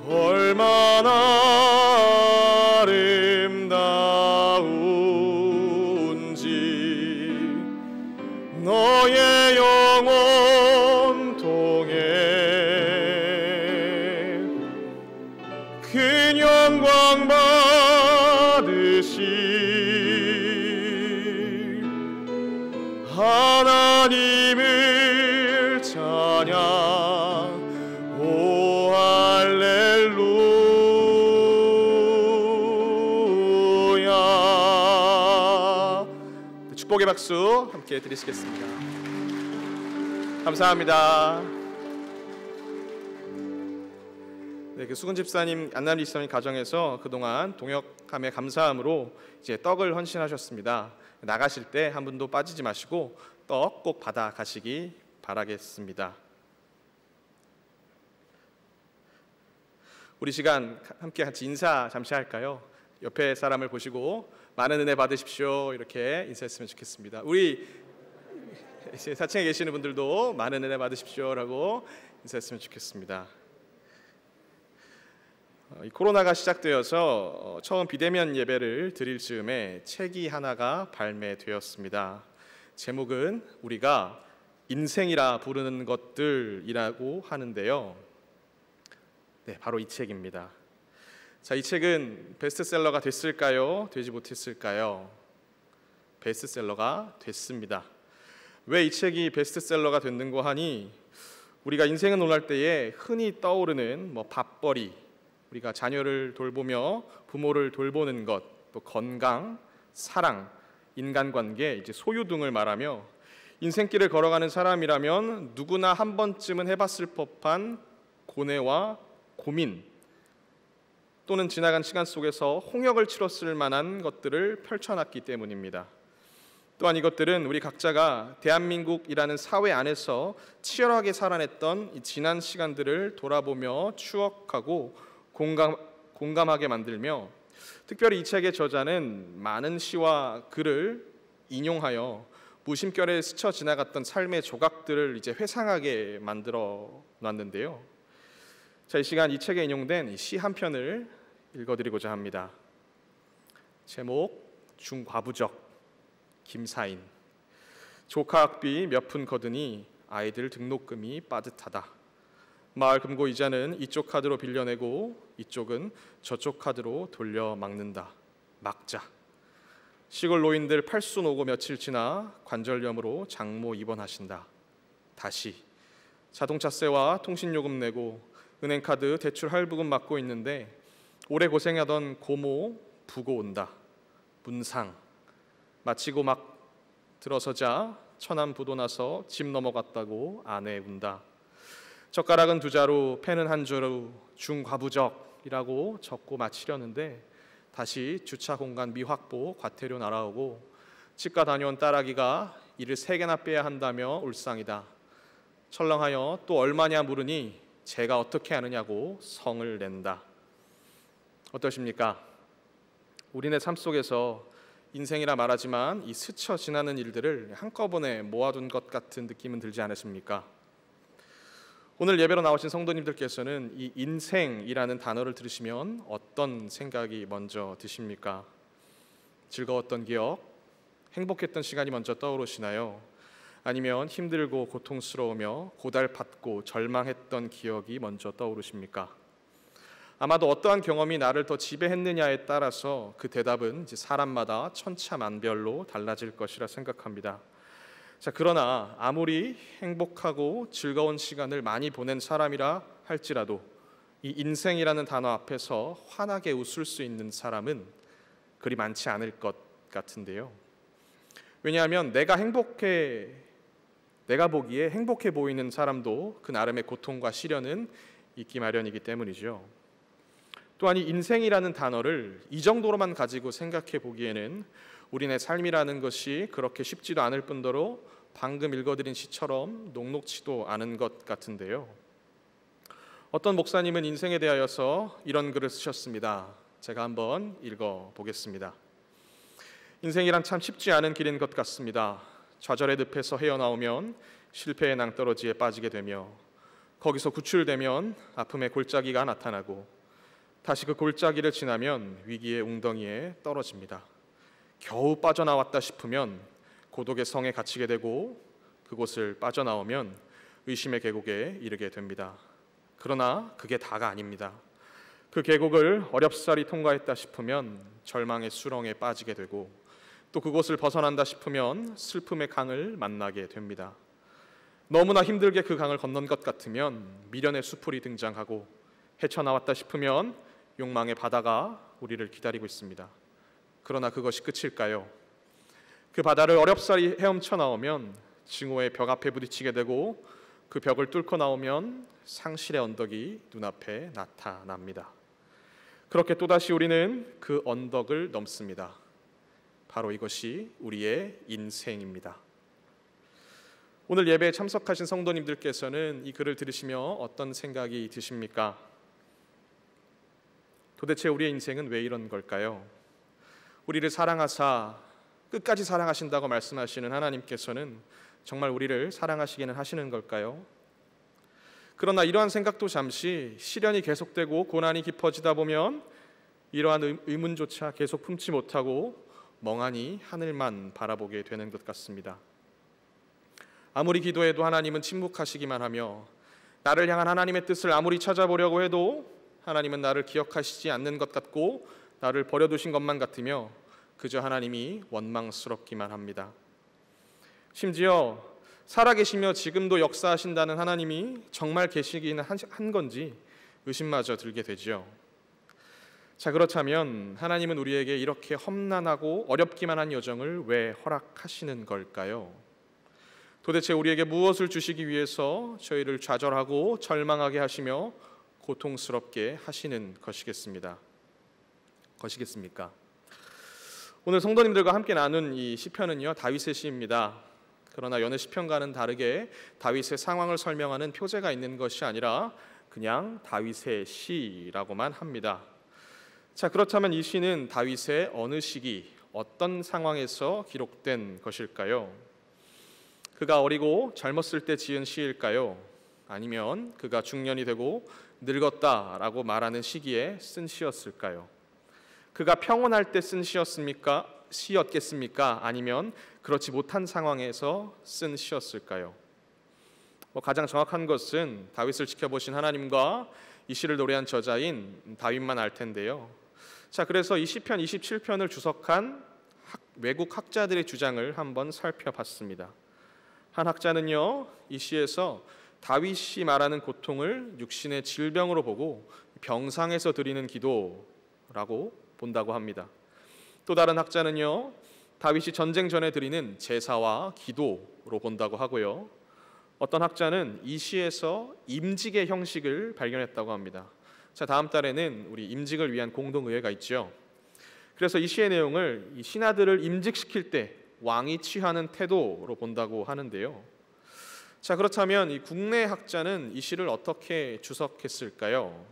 얼마나 아름다운지 너의 영혼 통해 큰 영광 받으시 하나님을 찬양 오 할렐루야. 축복의 박수 함께 드리시겠습니다. 감사합니다. 네, 그 수근 집사님, 안남희 집사님 가정에서 그동안 동역함에 감사함으로 이제 떡을 헌신하셨습니다. 나가실 때 한 분도 빠지지 마시고 떡 꼭 받아 가시기 바라겠습니다. 우리 시간 함께 같이 인사 잠시 할까요? 옆에 사람을 보시고 많은 은혜 받으십시오 이렇게 인사했으면 좋겠습니다. 우리 사층에 계시는 분들도 많은 은혜 받으십시오라고 인사했으면 좋겠습니다. 이 코로나가 시작되어서 처음 비대면 예배를 드릴 즈음에 책이 하나가 발매되었습니다. 제목은 우리가 인생이라 부르는 것들이라고 하는데요. 네, 바로 이 책입니다. 자, 이 책은 베스트셀러가 됐을까요? 되지 못했을까요? 베스트셀러가 됐습니다. 왜 이 책이 베스트셀러가 됐는고 하니 우리가 인생을 논할 때에 흔히 떠오르는 밥벌이, 우리가 자녀를 돌보며 부모를 돌보는 것, 또 건강, 사랑, 인간관계, 이제 소유 등을 말하며 인생길을 걸어가는 사람이라면 누구나 한 번쯤은 해봤을 법한 고뇌와 고민 또는 지나간 시간 속에서 홍역을 치렀을 만한 것들을 펼쳐놨기 때문입니다. 또한 이것들은 우리 각자가 대한민국이라는 사회 안에서 치열하게 살아냈던 이 지난 시간들을 돌아보며 추억하고 공감하게 만들며 특별히 이 책의 저자는 많은 시와 글을 인용하여 무심결에 스쳐 지나갔던 삶의 조각들을 이제 회상하게 만들어 놨는데요. 자, 이 시간 이 책에 인용된 시 한 편을 읽어드리고자 합니다. 제목 중과부적 김사인. 조카 학비 몇 푼 거드니 아이들 등록금이 빠듯하다. 마을 금고 이자는 이쪽 카드로 빌려내고 이쪽은 저쪽 카드로 돌려 막는다. 막자. 시골 노인들 팔순 오고 며칠 지나 관절염으로 장모 입원하신다. 다시. 자동차세와 통신요금 내고 은행카드 대출 할부금 받고 있는데 오래 고생하던 고모 부고 온다. 문상. 마치고 막 들어서자 천안부도 나서 집 넘어갔다고 아내 운다. 젓가락은 두 자루, 펜은 한 자루, 중과부적이라고 적고 마치려는데 다시 주차 공간 미확보, 과태료 날아오고 치과 다녀온 딸아기가 이를 3개나 빼야 한다며 울상이다. 철렁하여 또 얼마냐 물으니 제가 어떻게 하느냐고 성을 낸다. 어떠십니까? 우리네 삶 속에서 인생이라 말하지만 이 스쳐 지나는 일들을 한꺼번에 모아둔 것 같은 느낌은 들지 않으십니까? 오늘 예배로 나오신 성도님들께서는 이 인생이라는 단어를 들으시면 어떤 생각이 먼저 드십니까? 즐거웠던 기억, 행복했던 시간이 먼저 떠오르시나요? 아니면 힘들고 고통스러우며 고달팠고 절망했던 기억이 먼저 떠오르십니까? 아마도 어떠한 경험이 나를 더 지배했느냐에 따라서 그 대답은 이제 사람마다 천차만별로 달라질 것이라 생각합니다. 자, 그러나 아무리 행복하고 즐거운 시간을 많이 보낸 사람이라 할지라도 이 인생이라는 단어 앞에서 환하게 웃을 수 있는 사람은 그리 많지 않을 것 같은데요. 왜냐하면 내가 보기에 행복해 보이는 사람도 그 나름의 고통과 시련은 있기 마련이기 때문이죠. 또한 이 인생이라는 단어를 이 정도로만 가지고 생각해 보기에는 우리네 삶이라는 것이 그렇게 쉽지도 않을 뿐더러 방금 읽어드린 시처럼 녹록지도 않은 것 같은데요. 어떤 목사님은 인생에 대하여서 이런 글을 쓰셨습니다. 제가 한번 읽어보겠습니다. 인생이란 참 쉽지 않은 길인 것 같습니다. 좌절의 늪에서 헤어나오면 실패의 낭떠러지에 빠지게 되며 거기서 구출되면 아픔의 골짜기가 나타나고 다시 그 골짜기를 지나면 위기의 웅덩이에 떨어집니다. 겨우 빠져나왔다 싶으면 고독의 성에 갇히게 되고 그곳을 빠져나오면 의심의 계곡에 이르게 됩니다. 그러나 그게 다가 아닙니다. 그 계곡을 어렵사리 통과했다 싶으면 절망의 수렁에 빠지게 되고 또 그곳을 벗어난다 싶으면 슬픔의 강을 만나게 됩니다. 너무나 힘들게 그 강을 건넌 것 같으면 미련의 수풀이 등장하고 헤쳐나왔다 싶으면 욕망의 바다가 우리를 기다리고 있습니다. 그러나 그것이 끝일까요? 그 바다를 어렵사리 헤엄쳐 나오면 증오의 벽 앞에 부딪히게 되고 그 벽을 뚫고 나오면 상실의 언덕이 눈앞에 나타납니다. 그렇게 또다시 우리는 그 언덕을 넘습니다. 바로 이것이 우리의 인생입니다. 오늘 예배에 참석하신 성도님들께서는 이 글을 들으시며 어떤 생각이 드십니까? 도대체 우리의 인생은 왜 이런 걸까요? 우리를 사랑하사 끝까지 사랑하신다고 말씀하시는 하나님께서는 정말 우리를 사랑하시기는 하시는 걸까요? 그러나 이러한 생각도 잠시 시련이 계속되고 고난이 깊어지다 보면 이러한 의문조차 계속 품지 못하고 멍하니 하늘만 바라보게 되는 것 같습니다. 아무리 기도해도 하나님은 침묵하시기만 하며 나를 향한 하나님의 뜻을 아무리 찾아보려고 해도 하나님은 나를 기억하시지 않는 것 같고 나를 버려두신 것만 같으며 그저 하나님이 원망스럽기만 합니다. 심지어 살아계시며 지금도 역사하신다는 하나님이 정말 계시기는 한 건지 의심마저 들게 되죠. 자, 그렇다면 하나님은 우리에게 이렇게 험난하고 어렵기만 한 여정을 왜 허락하시는 걸까요? 도대체 우리에게 무엇을 주시기 위해서 저희를 좌절하고 절망하게 하시며 고통스럽게 하시는 것이겠습니까? 오늘 성도님들과 함께 나눈 이 시편은요, 다윗의 시입니다. 그러나 여느 시편과는 다르게 다윗의 상황을 설명하는 표제가 있는 것이 아니라 그냥 다윗의 시라고만 합니다. 자, 그렇다면 이 시는 다윗의 어느 시기, 어떤 상황에서 기록된 것일까요? 그가 어리고 젊었을 때 지은 시일까요? 아니면 그가 중년이 되고 늙었다라고 말하는 시기에 쓴 시였을까요? 그가 평온할 때 쓴 시였습니까? 시였겠습니까? 아니면 그렇지 못한 상황에서 쓴 시였을까요? 가장 정확한 것은 다윗을 지켜보신 하나님과 이 시를 노래한 저자인 다윗만 알 텐데요. 자, 그래서 이 시편 27편을 주석한 외국 학자들의 주장을 한번 살펴봤습니다. 한 학자는요, 이 시에서 다윗이 말하는 고통을 육신의 질병으로 보고 병상에서 드리는 기도라고 본다고 합니다. 또 다른 학자는요, 다윗이 전쟁 전에 드리는 제사와 기도로 본다고 하고요. 어떤 학자는 이 시에서 임직의 형식을 발견했다고 합니다. 자, 다음 달에는 우리 임직을 위한 공동의회가 있죠. 그래서 이 시의 내용을 이 신하들을 임직시킬 때 왕이 취하는 태도로 본다고 하는데요. 자, 그렇다면 이 국내 학자는 이 시를 어떻게 주석했을까요?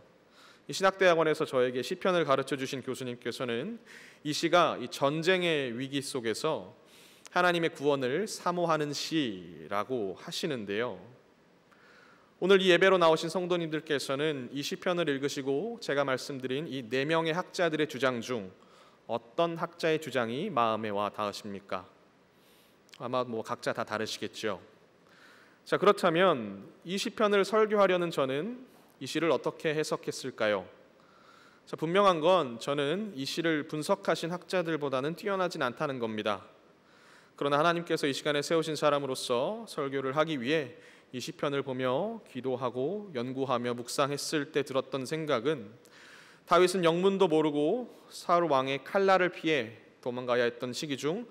이 신학대학원에서 저에게 시편을 가르쳐 주신 교수님께서는 이 시가 이 전쟁의 위기 속에서 하나님의 구원을 사모하는 시라고 하시는데요. 오늘 이 예배로 나오신 성도님들께서는 이 시편을 읽으시고 제가 말씀드린 이 4명의 학자들의 주장 중 어떤 학자의 주장이 마음에 와 닿으십니까? 아마 각자 다 다르시겠죠. 자, 그렇다면 이 시편을 설교하려는 저는 이 시를 어떻게 해석했을까요? 자, 분명한 건 저는 이 시를 분석하신 학자들보다는 뛰어나진 않다는 겁니다. 그러나 하나님께서 이 시간에 세우신 사람으로서 설교를 하기 위해 이 시편을 보며 기도하고 연구하며 묵상했을 때 들었던 생각은 다윗은 영문도 모르고 사울 왕의 칼날을 피해 도망가야 했던 시기 중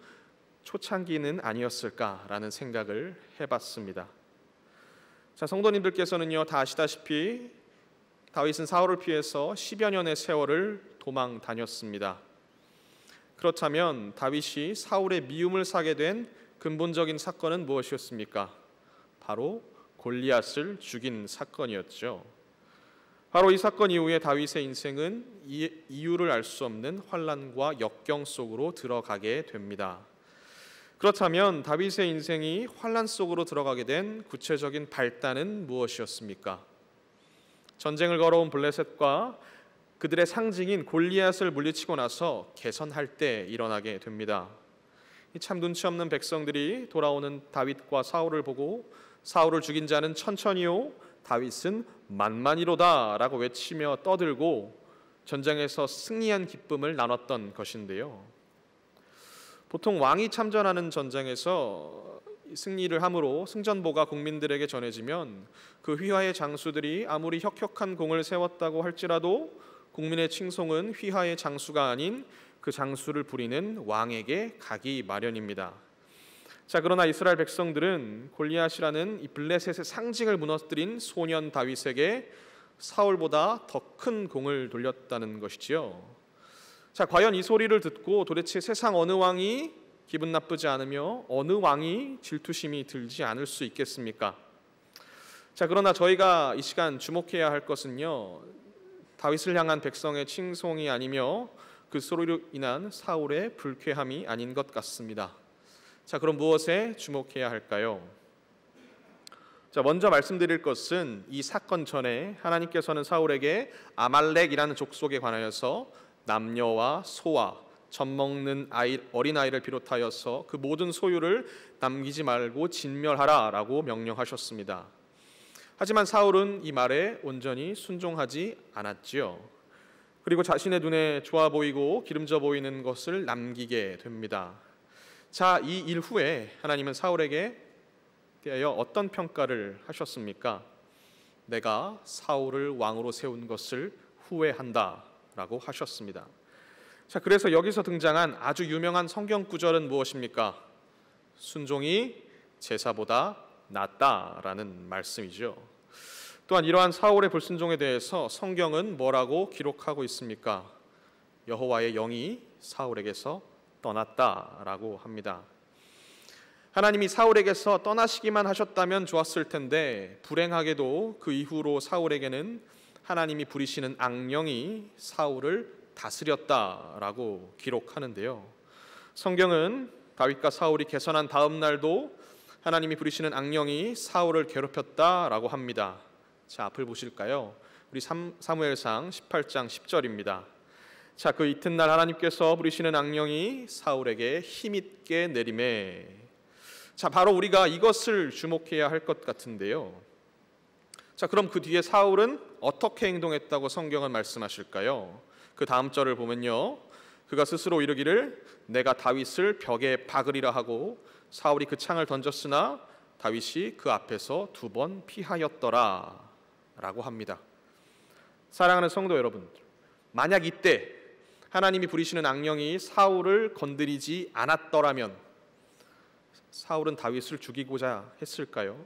초창기는 아니었을까라는 생각을 해봤습니다. 자, 성도님들께서는요, 다 아시다시피 다윗은 사울을 피해서 10여 년의 세월을 도망 다녔습니다. 그렇다면 다윗이 사울의 미움을 사게 된 근본적인 사건은 무엇이었습니까? 바로 골리앗을 죽인 사건이었죠. 바로 이 사건 이후에 다윗의 인생은 이유를 알 수 없는 환난과 역경 속으로 들어가게 됩니다. 그렇다면 다윗의 인생이 환난 속으로 들어가게 된 구체적인 발단은 무엇이었습니까? 전쟁을 걸어온 블레셋과 그들의 상징인 골리앗을 물리치고 나서 개선할 때 일어나게 됩니다. 참 눈치 없는 백성들이 돌아오는 다윗과 사울을 보고 사울을 죽인 자는 천천히요, 다윗은 만만이로다 라고 외치며 떠들고 전쟁에서 승리한 기쁨을 나눴던 것인데요. 보통 왕이 참전하는 전쟁에서 승리를 함으로 승전보가 국민들에게 전해지면 그 휘하의 장수들이 아무리 혁혁한 공을 세웠다고 할지라도 국민의 칭송은 휘하의 장수가 아닌 그 장수를 부리는 왕에게 가기 마련입니다. 자, 그러나 이스라엘 백성들은 골리앗이라는 이 블레셋의 상징을 무너뜨린 소년 다윗에게 사울보다 더 큰 공을 돌렸다는 것이지요. 자, 과연 이 소리를 듣고 도대체 세상 어느 왕이 기분 나쁘지 않으며 어느 왕이 질투심이 들지 않을 수 있겠습니까? 자, 그러나 저희가 이 시간 주목해야 할 것은요, 다윗을 향한 백성의 칭송이 아니며 그 소리로 인한 사울의 불쾌함이 아닌 것 같습니다. 자, 그럼 무엇에 주목해야 할까요? 자, 먼저 말씀드릴 것은 이 사건 전에 하나님께서는 사울에게 아말렉이라는 족속에 관하여서 남녀와 소와 젖먹는 어린아이를 비롯하여서 그 모든 소유를 남기지 말고 진멸하라라고 명령하셨습니다. 하지만 사울은 이 말에 온전히 순종하지 않았지요. 그리고 자신의 눈에 좋아 보이고 기름져 보이는 것을 남기게 됩니다. 자, 이 일 후에 하나님은 사울에게 대하여 어떤 평가를 하셨습니까? 내가 사울을 왕으로 세운 것을 후회한다 라고 하셨습니다. 자, 그래서 여기서 등장한 아주 유명한 성경 구절은 무엇입니까? 순종이 제사보다 낫다라는 말씀이죠. 또한 이러한 사울의 불순종에 대해서 성경은 뭐라고 기록하고 있습니까? 여호와의 영이 사울에게서 떠났다라고 합니다. 하나님이 사울에게서 떠나시기만 하셨다면 좋았을 텐데 불행하게도 그 이후로 사울에게는 하나님이 부리시는 악령이 사울을 다스렸다라고 기록하는데요. 성경은 다윗과 사울이 개선한 다음 날도 하나님이 부리시는 악령이 사울을 괴롭혔다라고 합니다. 자, 앞을 보실까요? 우리 사무엘상 18장 10절입니다. 자, 그 이튿날 하나님께서 부리시는 악령이 사울에게 힘있게 내림에. 자, 바로 우리가 이것을 주목해야 할 것 같은데요. 자, 그럼 그 뒤에 사울은 어떻게 행동했다고 성경은 말씀하실까요? 그 다음 절을 보면요, 그가 스스로 이르기를 내가 다윗을 벽에 박으리라 하고 사울이 그 창을 던졌으나 다윗이 그 앞에서 2번 피하였더라 라고 합니다. 사랑하는 성도 여러분, 만약 이때 하나님이 부리시는 악령이 사울을 건드리지 않았더라면 사울은 다윗을 죽이고자 했을까요?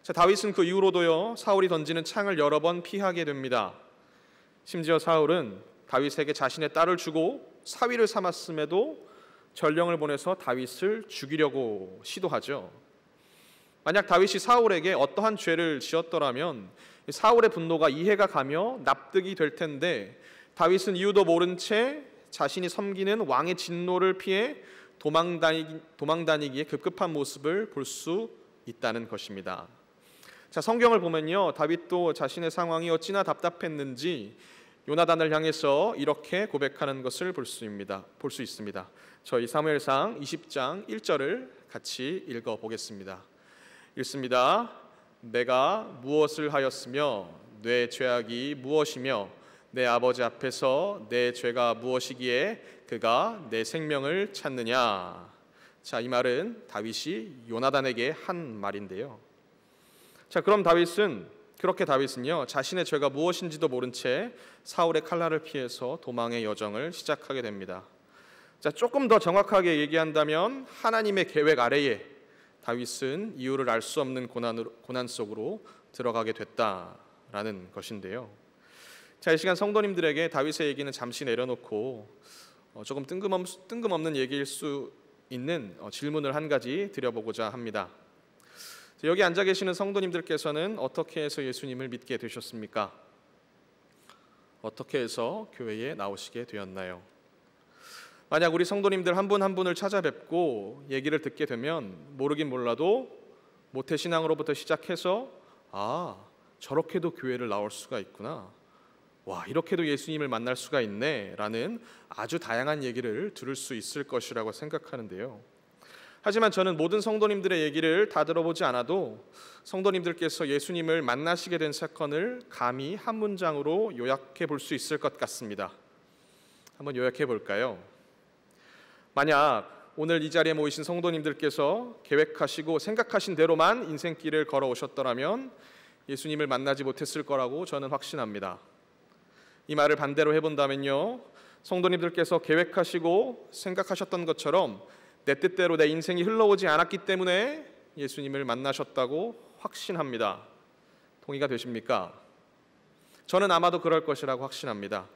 자, 다윗은 그 이후로도요, 사울이 던지는 창을 여러 번 피하게 됩니다. 심지어 사울은 다윗에게 자신의 딸을 주고 사위를 삼았음에도 전령을 보내서 다윗을 죽이려고 시도하죠. 만약 다윗이 사울에게 어떠한 죄를 지었더라면 사울의 분노가 이해가 가며 납득이 될 텐데, 다윗은 이유도 모른 채 자신이 섬기는 왕의 진노를 피해 도망다니기에 급급한 모습을 볼 수 있다는 것입니다. 자, 성경을 보면요, 다윗도 자신의 상황이 어찌나 답답했는지 요나단을 향해서 이렇게 고백하는 것을 볼 수 있습니다. 저희 사무엘상 20장 1절을 같이 읽어보겠습니다. 읽습니다. 내가 무엇을 하였으며 내 죄악이 무엇이며 내 아버지 앞에서 내 죄가 무엇이기에 그가 내 생명을 찾느냐. 자, 이 말은 다윗이 요나단에게 한 말인데요. 자, 그럼 다윗은요, 자신의 죄가 무엇인지도 모른 채 사울의 칼날을 피해서 도망의 여정을 시작하게 됩니다. 자, 조금 더 정확하게 얘기한다면 하나님의 계획 아래에 다윗은 이유를 알 수 없는 고난 속으로 들어가게 됐다라는 것인데요. 자, 이 시간 성도님들에게 다윗의 얘기는 잠시 내려놓고 조금 뜬금없는 얘기일 수 있는 질문을 한 가지 드려보고자 합니다. 여기 앉아 계시는 성도님들께서는 어떻게 해서 예수님을 믿게 되셨습니까? 어떻게 해서 교회에 나오시게 되었나요? 만약 우리 성도님들 한 분 한 분을 찾아뵙고 얘기를 듣게 되면 모르긴 몰라도 모태신앙으로부터 시작해서 저렇게도 교회를 나올 수가 있구나, 와, 이렇게도 예수님을 만날 수가 있네 라는 아주 다양한 얘기를 들을 수 있을 것이라고 생각하는데요. 하지만 저는 모든 성도님들의 얘기를 다 들어보지 않아도 성도님들께서 예수님을 만나시게 된 사건을 감히 한 문장으로 요약해 볼 수 있을 것 같습니다. 한번 요약해 볼까요? 만약 오늘 이 자리에 모이신 성도님들께서 계획하시고 생각하신 대로만 인생길을 걸어오셨더라면 예수님을 만나지 못했을 거라고 저는 확신합니다. 이 말을 반대로 해본다면요, 성도님들께서 계획하시고 생각하셨던 것처럼 내 뜻대로 내 인생이 흘러오지 않았기 때문에 예수님을 만나셨다고 확신합니다. 동의가 되십니까? 저는 아마도 그럴 것이라고 확신합니다.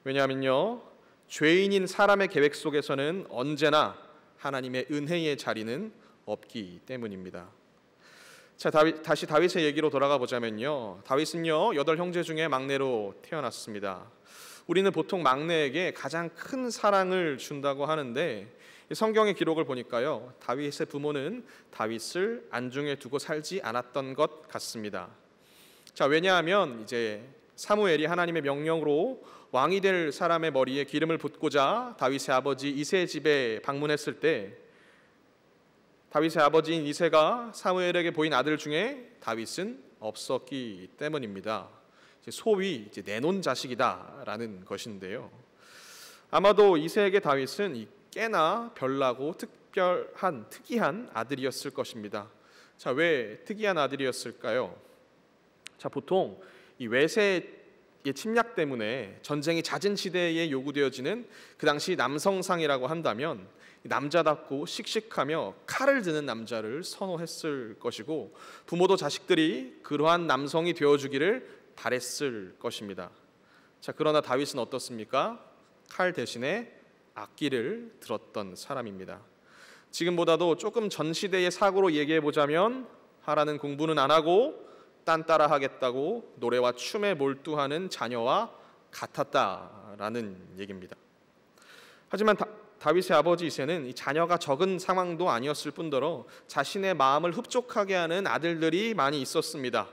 왜냐하면요, 죄인인 사람의 계획 속에서는 언제나 하나님의 은혜의 자리는 없기 때문입니다. 자, 다시 다윗의 얘기로 돌아가 보자면요, 다윗은요 8형제 중에 막내로 태어났습니다. 우리는 보통 막내에게 가장 큰 사랑을 준다고 하는데 성경의 기록을 보니까요, 다윗의 부모는 다윗을 안중에 두고 살지 않았던 것 같습니다. 자, 왜냐하면 이제 사무엘이 하나님의 명령으로 왕이 될 사람의 머리에 기름을 붓고자 다윗의 아버지 이새의 집에 방문했을 때 다윗의 아버지인 이새가 사무엘에게 보인 아들 중에 다윗은 없었기 때문입니다. 소위 내놓은 자식이다라는 것인데요. 아마도 이새에게 다윗은 꽤나 별나고 특이한 아들이었을 것입니다. 자, 왜 특이한 아들이었을까요? 자, 보통 이 외세의 침략 때문에 전쟁이 잦은 시대에 요구되어지는 그 당시 남성상이라고 한다면 남자답고 씩씩하며 칼을 드는 남자를 선호했을 것이고 부모도 자식들이 그러한 남성이 되어주기를 바랬을 것입니다. 자, 그러나 다윗은 어떻습니까? 칼 대신에 악기를 들었던 사람입니다. 지금보다도 조금 전 시대의 사고로 얘기해 보자면 하라는 공부는 안 하고 딴 따라 하겠다고 노래와 춤에 몰두하는 자녀와 같았다라는 얘기입니다. 하지만 다윗의 아버지 이새는 이 자녀가 적은 상황도 아니었을 뿐더러 자신의 마음을 흡족하게 하는 아들들이 많이 있었습니다.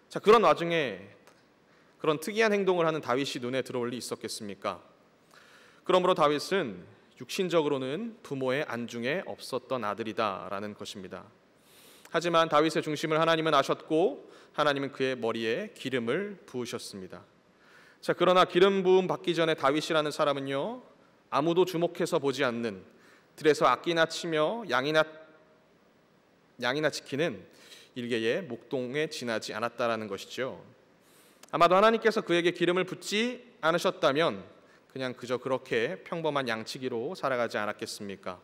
자, 그런 와중에 그런 특이한 행동을 하는 다윗이 눈에 들어올 리 있었겠습니까? 그러므로 다윗은 육신적으로는 부모의 안중에 없었던 아들이다라는 것입니다. 하지만 다윗의 중심을 하나님은 아셨고 하나님은 그의 머리에 기름을 부으셨습니다. 자, 그러나 기름 부음 받기 전에 다윗이라는 사람은요, 아무도 주목해서 보지 않는 들에서 악기나 치며 양이나 지키는 일개의 목동에 지나지 않았다라는 것이죠. 아마도 하나님께서 그에게 기름을 붓지 않으셨다면 그냥 그저 그렇게 평범한 양치기로 살아가지 않았겠습니까?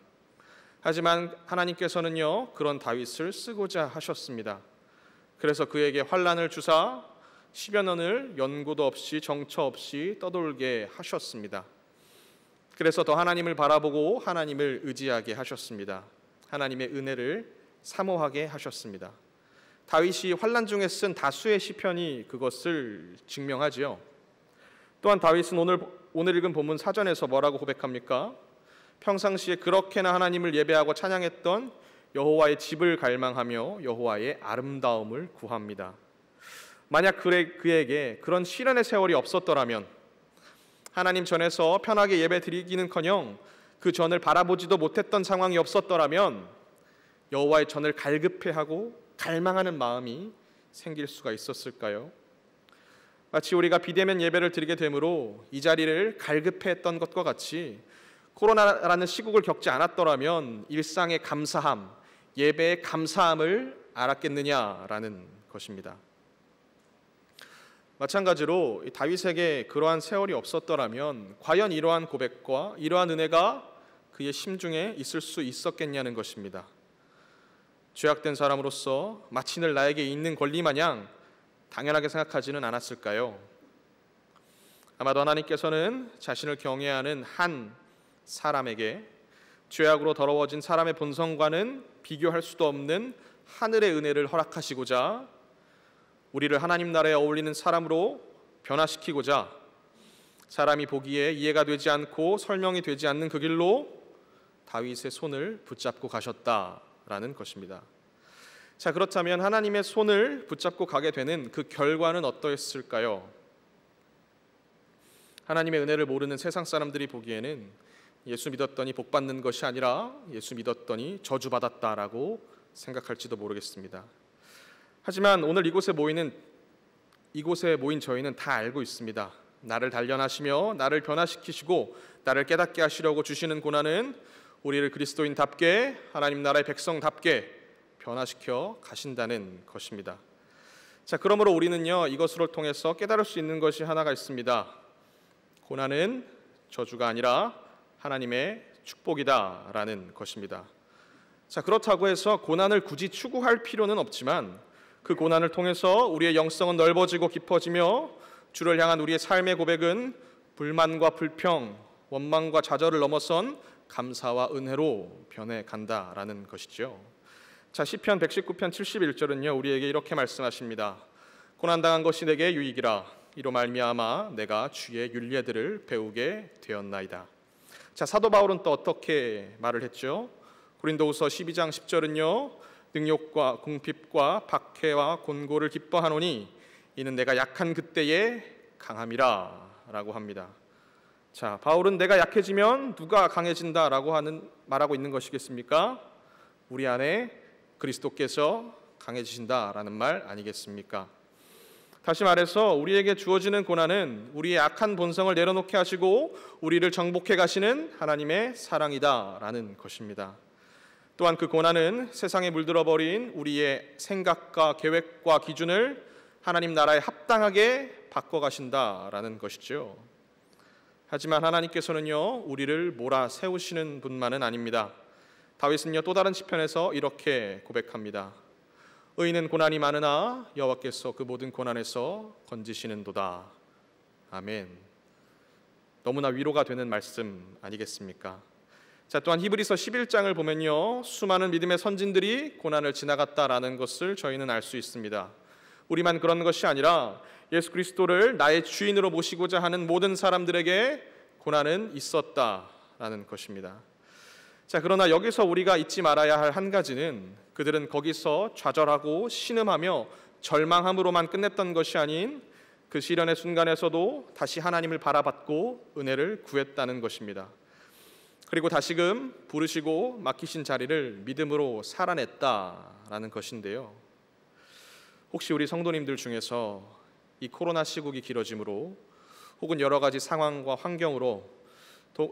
하지만 하나님께서는요, 그런 다윗을 쓰고자 하셨습니다. 그래서 그에게 환난을 주사 10여 년을 연고도 없이 정처 없이 떠돌게 하셨습니다. 그래서 더 하나님을 바라보고 하나님을 의지하게 하셨습니다. 하나님의 은혜를 사모하게 하셨습니다. 다윗이 환난 중에 쓴 다수의 시편이 그것을 증명하지요. 또한 다윗은 오늘 읽은 본문 사전에서 뭐라고 고백합니까? 평상시에 그렇게나 하나님을 예배하고 찬양했던 여호와의 집을 갈망하며 여호와의 아름다움을 구합니다. 만약 그에게 그런 시련의 세월이 없었더라면, 하나님 전에서 편하게 예배 드리기는커녕 그 전을 바라보지도 못했던 상황이 없었더라면 여호와의 전을 갈급해하고 갈망하는 마음이 생길 수가 있었을까요? 마치 우리가 비대면 예배를 드리게 되므로 이 자리를 갈급해했던 것과 같이 코로나라는 시국을 겪지 않았더라면 일상의 감사함, 예배의 감사함을 알았겠느냐라는 것입니다. 마찬가지로 다윗에게 그러한 세월이 없었더라면 과연 이러한 고백과 이러한 은혜가 그의 심중에 있을 수 있었겠냐는 것입니다. 죄악된 사람으로서 마치 늘 나에게 있는 권리 마냥 당연하게 생각하지는 않았을까요? 아마도 하나님께서는 자신을 경외하는 한 사람에게 죄악으로 더러워진 사람의 본성과는 비교할 수도 없는 하늘의 은혜를 허락하시고자 우리를 하나님 나라에 어울리는 사람으로 변화시키고자 사람이 보기에 이해가 되지 않고 설명이 되지 않는 그 길로 다윗의 손을 붙잡고 가셨다라는 것입니다. 자, 그렇다면 하나님의 손을 붙잡고 가게 되는 그 결과는 어떠했을까요? 하나님의 은혜를 모르는 세상 사람들이 보기에는 예수 믿었더니 복 받는 것이 아니라 예수 믿었더니 저주받았다라고 생각할지도 모르겠습니다. 하지만 오늘 이곳에 모인 저희는 다 알고 있습니다. 나를 단련하시며 나를 변화시키시고 나를 깨닫게 하시려고 주시는 고난은 우리를 그리스도인답게 하나님 나라의 백성답게 변화시켜 가신다는 것입니다. 자, 그러므로 우리는요, 이것을 통해서 깨달을 수 있는 것이 하나가 있습니다. 고난은 저주가 아니라 하나님의 축복이다라는 것입니다. 자, 그렇다고 해서 고난을 굳이 추구할 필요는 없지만 그 고난을 통해서 우리의 영성은 넓어지고 깊어지며 주를 향한 우리의 삶의 고백은 불만과 불평, 원망과 좌절을 넘어선 감사와 은혜로 변해간다라는 것이죠. 자, 시편 119편 71절은요, 우리에게 이렇게 말씀하십니다. 고난당한 것이 내게 유익이라 이로 말미암아 내가 주의 율례들을 배우게 되었나이다. 자, 사도 바울은 또 어떻게 말을 했죠? 고린도후서 12장 10절은요, 능욕과 궁핍과 박해와 곤고를 기뻐하노니 이는 내가 약한 그때에 강함이라 라고 합니다. 자, 바울은 내가 약해지면 누가 강해진다라고 말하고 있는 것이겠습니까? 우리 안에 그리스도께서 강해지신다라는 말 아니겠습니까? 다시 말해서 우리에게 주어지는 고난은 우리의 악한 본성을 내려놓게 하시고 우리를 정복해 가시는 하나님의 사랑이다라는 것입니다. 또한 그 고난은 세상에 물들어 버린 우리의 생각과 계획과 기준을 하나님 나라에 합당하게 바꿔 가신다라는 것이죠. 하지만 하나님께서는요, 우리를 몰아세우시는 분만은 아닙니다. 다윗은요, 또 다른 시편에서 이렇게 고백합니다. 의인은 고난이 많으나 여호와께서 그 모든 고난에서 건지시는도다. 아멘. 너무나 위로가 되는 말씀 아니겠습니까? 자, 또한 히브리서 11장을 보면요, 수많은 믿음의 선진들이 고난을 지나갔다라는 것을 저희는 알 수 있습니다. 우리만 그런 것이 아니라 예수 그리스도를 나의 주인으로 모시고자 하는 모든 사람들에게 고난은 있었다라는 것입니다. 자, 그러나 여기서 우리가 잊지 말아야 할 한 가지는 그들은 거기서 좌절하고 신음하며 절망함으로만 끝냈던 것이 아닌 그 시련의 순간에서도 다시 하나님을 바라봤고 은혜를 구했다는 것입니다. 그리고 다시금 부르시고 맡기신 자리를 믿음으로 살아냈다라는 것인데요. 혹시 우리 성도님들 중에서 이 코로나 시국이 길어짐으로 혹은 여러 가지 상황과 환경으로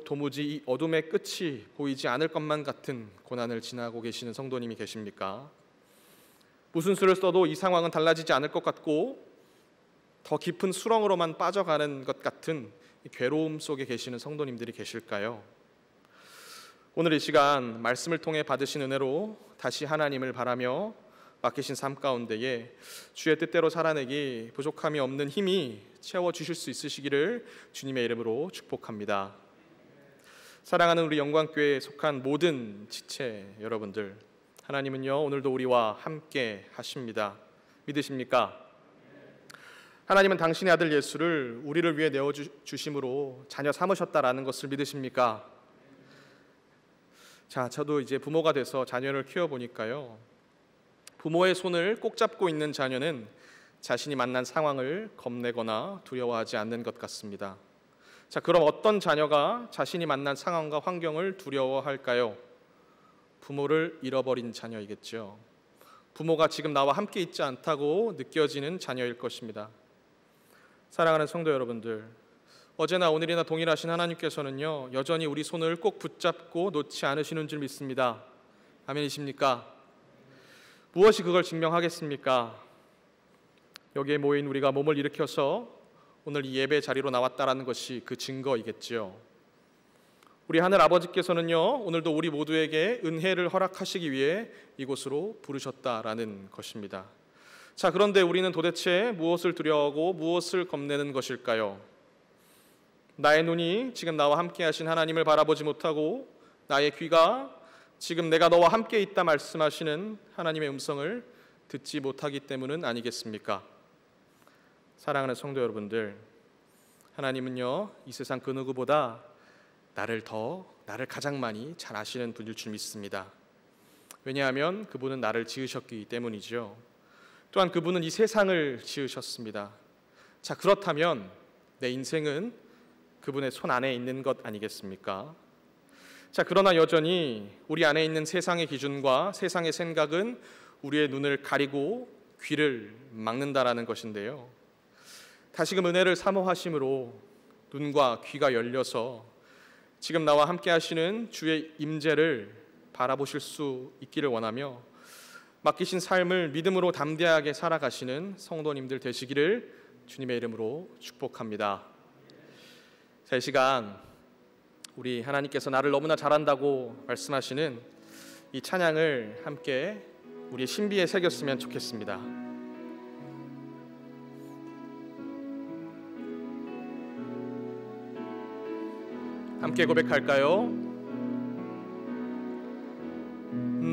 도무지 이 어둠의 끝이 보이지 않을 것만 같은 고난을 지나고 계시는 성도님이 계십니까? 무슨 수를 써도 이 상황은 달라지지 않을 것 같고 더 깊은 수렁으로만 빠져가는 것 같은 괴로움 속에 계시는 성도님들이 계실까요? 오늘 이 시간 말씀을 통해 받으신 은혜로 다시 하나님을 바라며 맡기신 삶 가운데에 주의 뜻대로 살아내기 부족함이 없는 힘이 채워주실 수 있으시기를 주님의 이름으로 축복합니다. 사랑하는 우리 영광교회에 속한 모든 지체 여러분들, 하나님은요 오늘도 우리와 함께 하십니다. 믿으십니까? 하나님은 당신의 아들 예수를 우리를 위해 내어주심으로 자녀 삼으셨다라는 것을 믿으십니까? 자, 저도 이제 부모가 돼서 자녀를 키워보니까요, 부모의 손을 꼭 잡고 있는 자녀는 자신이 만난 상황을 겁내거나 두려워하지 않는 것 같습니다. 자, 그럼 어떤 자녀가 자신이 만난 상황과 환경을 두려워할까요? 부모를 잃어버린 자녀이겠죠. 부모가 지금 나와 함께 있지 않다고 느껴지는 자녀일 것입니다. 사랑하는 성도 여러분들, 어제나 오늘이나 동일하신 하나님께서는요 여전히 우리 손을 꼭 붙잡고 놓지 않으시는 줄 믿습니다. 아멘이십니까? 무엇이 그걸 증명하겠습니까? 여기에 모인 우리가 몸을 일으켜서 오늘 이 예배 자리로 나왔다라는 것이 그 증거이겠지요. 우리 하늘 아버지께서는요 오늘도 우리 모두에게 은혜를 허락하시기 위해 이곳으로 부르셨다라는 것입니다. 자, 그런데 우리는 도대체 무엇을 두려워하고 무엇을 겁내는 것일까요? 나의 눈이 지금 나와 함께 하신 하나님을 바라보지 못하고 나의 귀가 지금 내가 너와 함께 있다 말씀하시는 하나님의 음성을 듣지 못하기 때문은 아니겠습니까? 사랑하는 성도 여러분들, 하나님은요 이 세상 그 누구보다 나를 가장 많이 잘 아시는 분일 줄 믿습니다. 왜냐하면 그분은 나를 지으셨기 때문이죠. 또한 그분은 이 세상을 지으셨습니다. 자, 그렇다면 내 인생은 그분의 손 안에 있는 것 아니겠습니까? 자, 그러나 여전히 우리 안에 있는 세상의 기준과 세상의 생각은 우리의 눈을 가리고 귀를 막는다라는 것인데요. 다시금 은혜를 사모하심으로 눈과 귀가 열려서 지금 나와 함께 하시는 주의 임재를 바라보실 수 있기를 원하며 맡기신 삶을 믿음으로 담대하게 살아가시는 성도님들 되시기를 주님의 이름으로 축복합니다. 자, 이 시간 우리 하나님께서 나를 너무나 잘한다고 말씀하시는 이 찬양을 함께 우리의 신비에 새겼으면 좋겠습니다. 함께 고백할까요?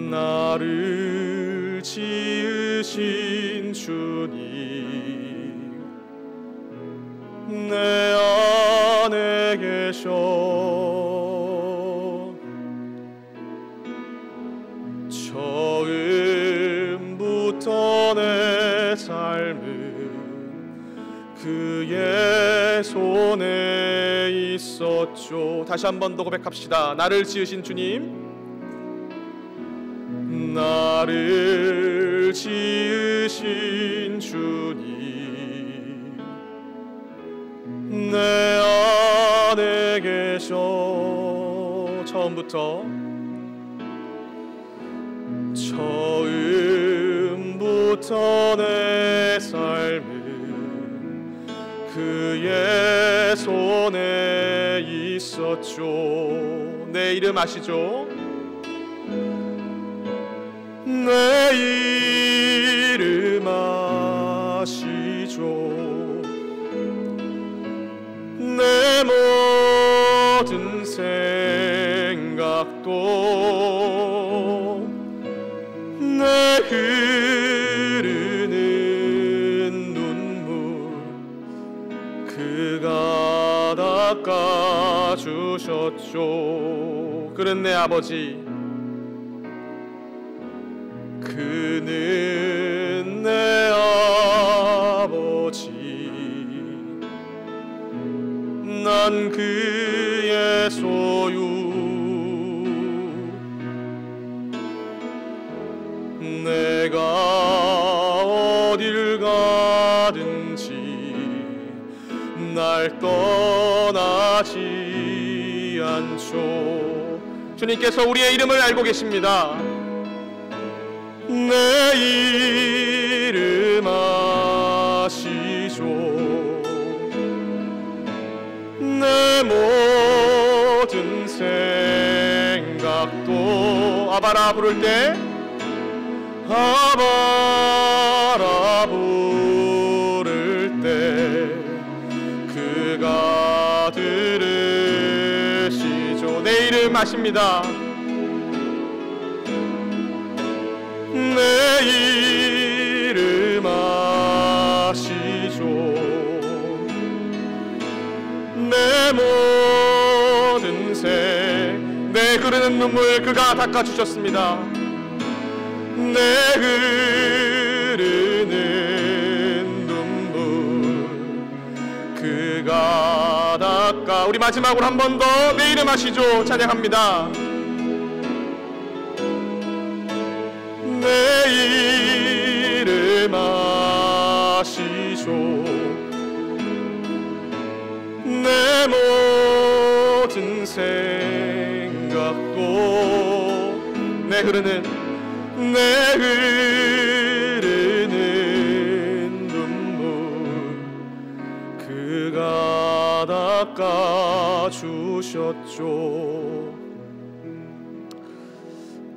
나를 지으신 주님, 내 안에 계셔 처음부터 내 삶은 그의 손에 있었죠. 다시 한 번 더 고백합시다. 나를 지으신 주님, 나를 지으신 주님, 내 안에 계셔 처음부터 내 삶은 그의 손에 있었죠. 내 이름 아시죠? 내 이름 아시죠? 내 모든 생각도 내 흐르는 눈물 그가 닦아주셨죠. 그는 내 아버지, 그는 내 아버지, 난 그의 소유 내가 어딜 가든지 날 떠나지 않죠. 주님께서 우리의 이름을 알고 계십니다. 내 이름 아시죠. 내 모든 생각도 아바라 부를 때 아바라 부를 때 그가 들으시죠. 내 이름 아십니다. 내 이름 아시죠. 내 모든 내 흐르는 눈물 그가 닦아주셨습니다. 내 흐르는 눈물 그가 닦아. 우리 마지막으로 한 번 더 내 이름 아시죠 찬양합니다. 내 이름 아시죠. 내 모든 생각도 내 흐르는 눈물 그가 닦아주셨죠.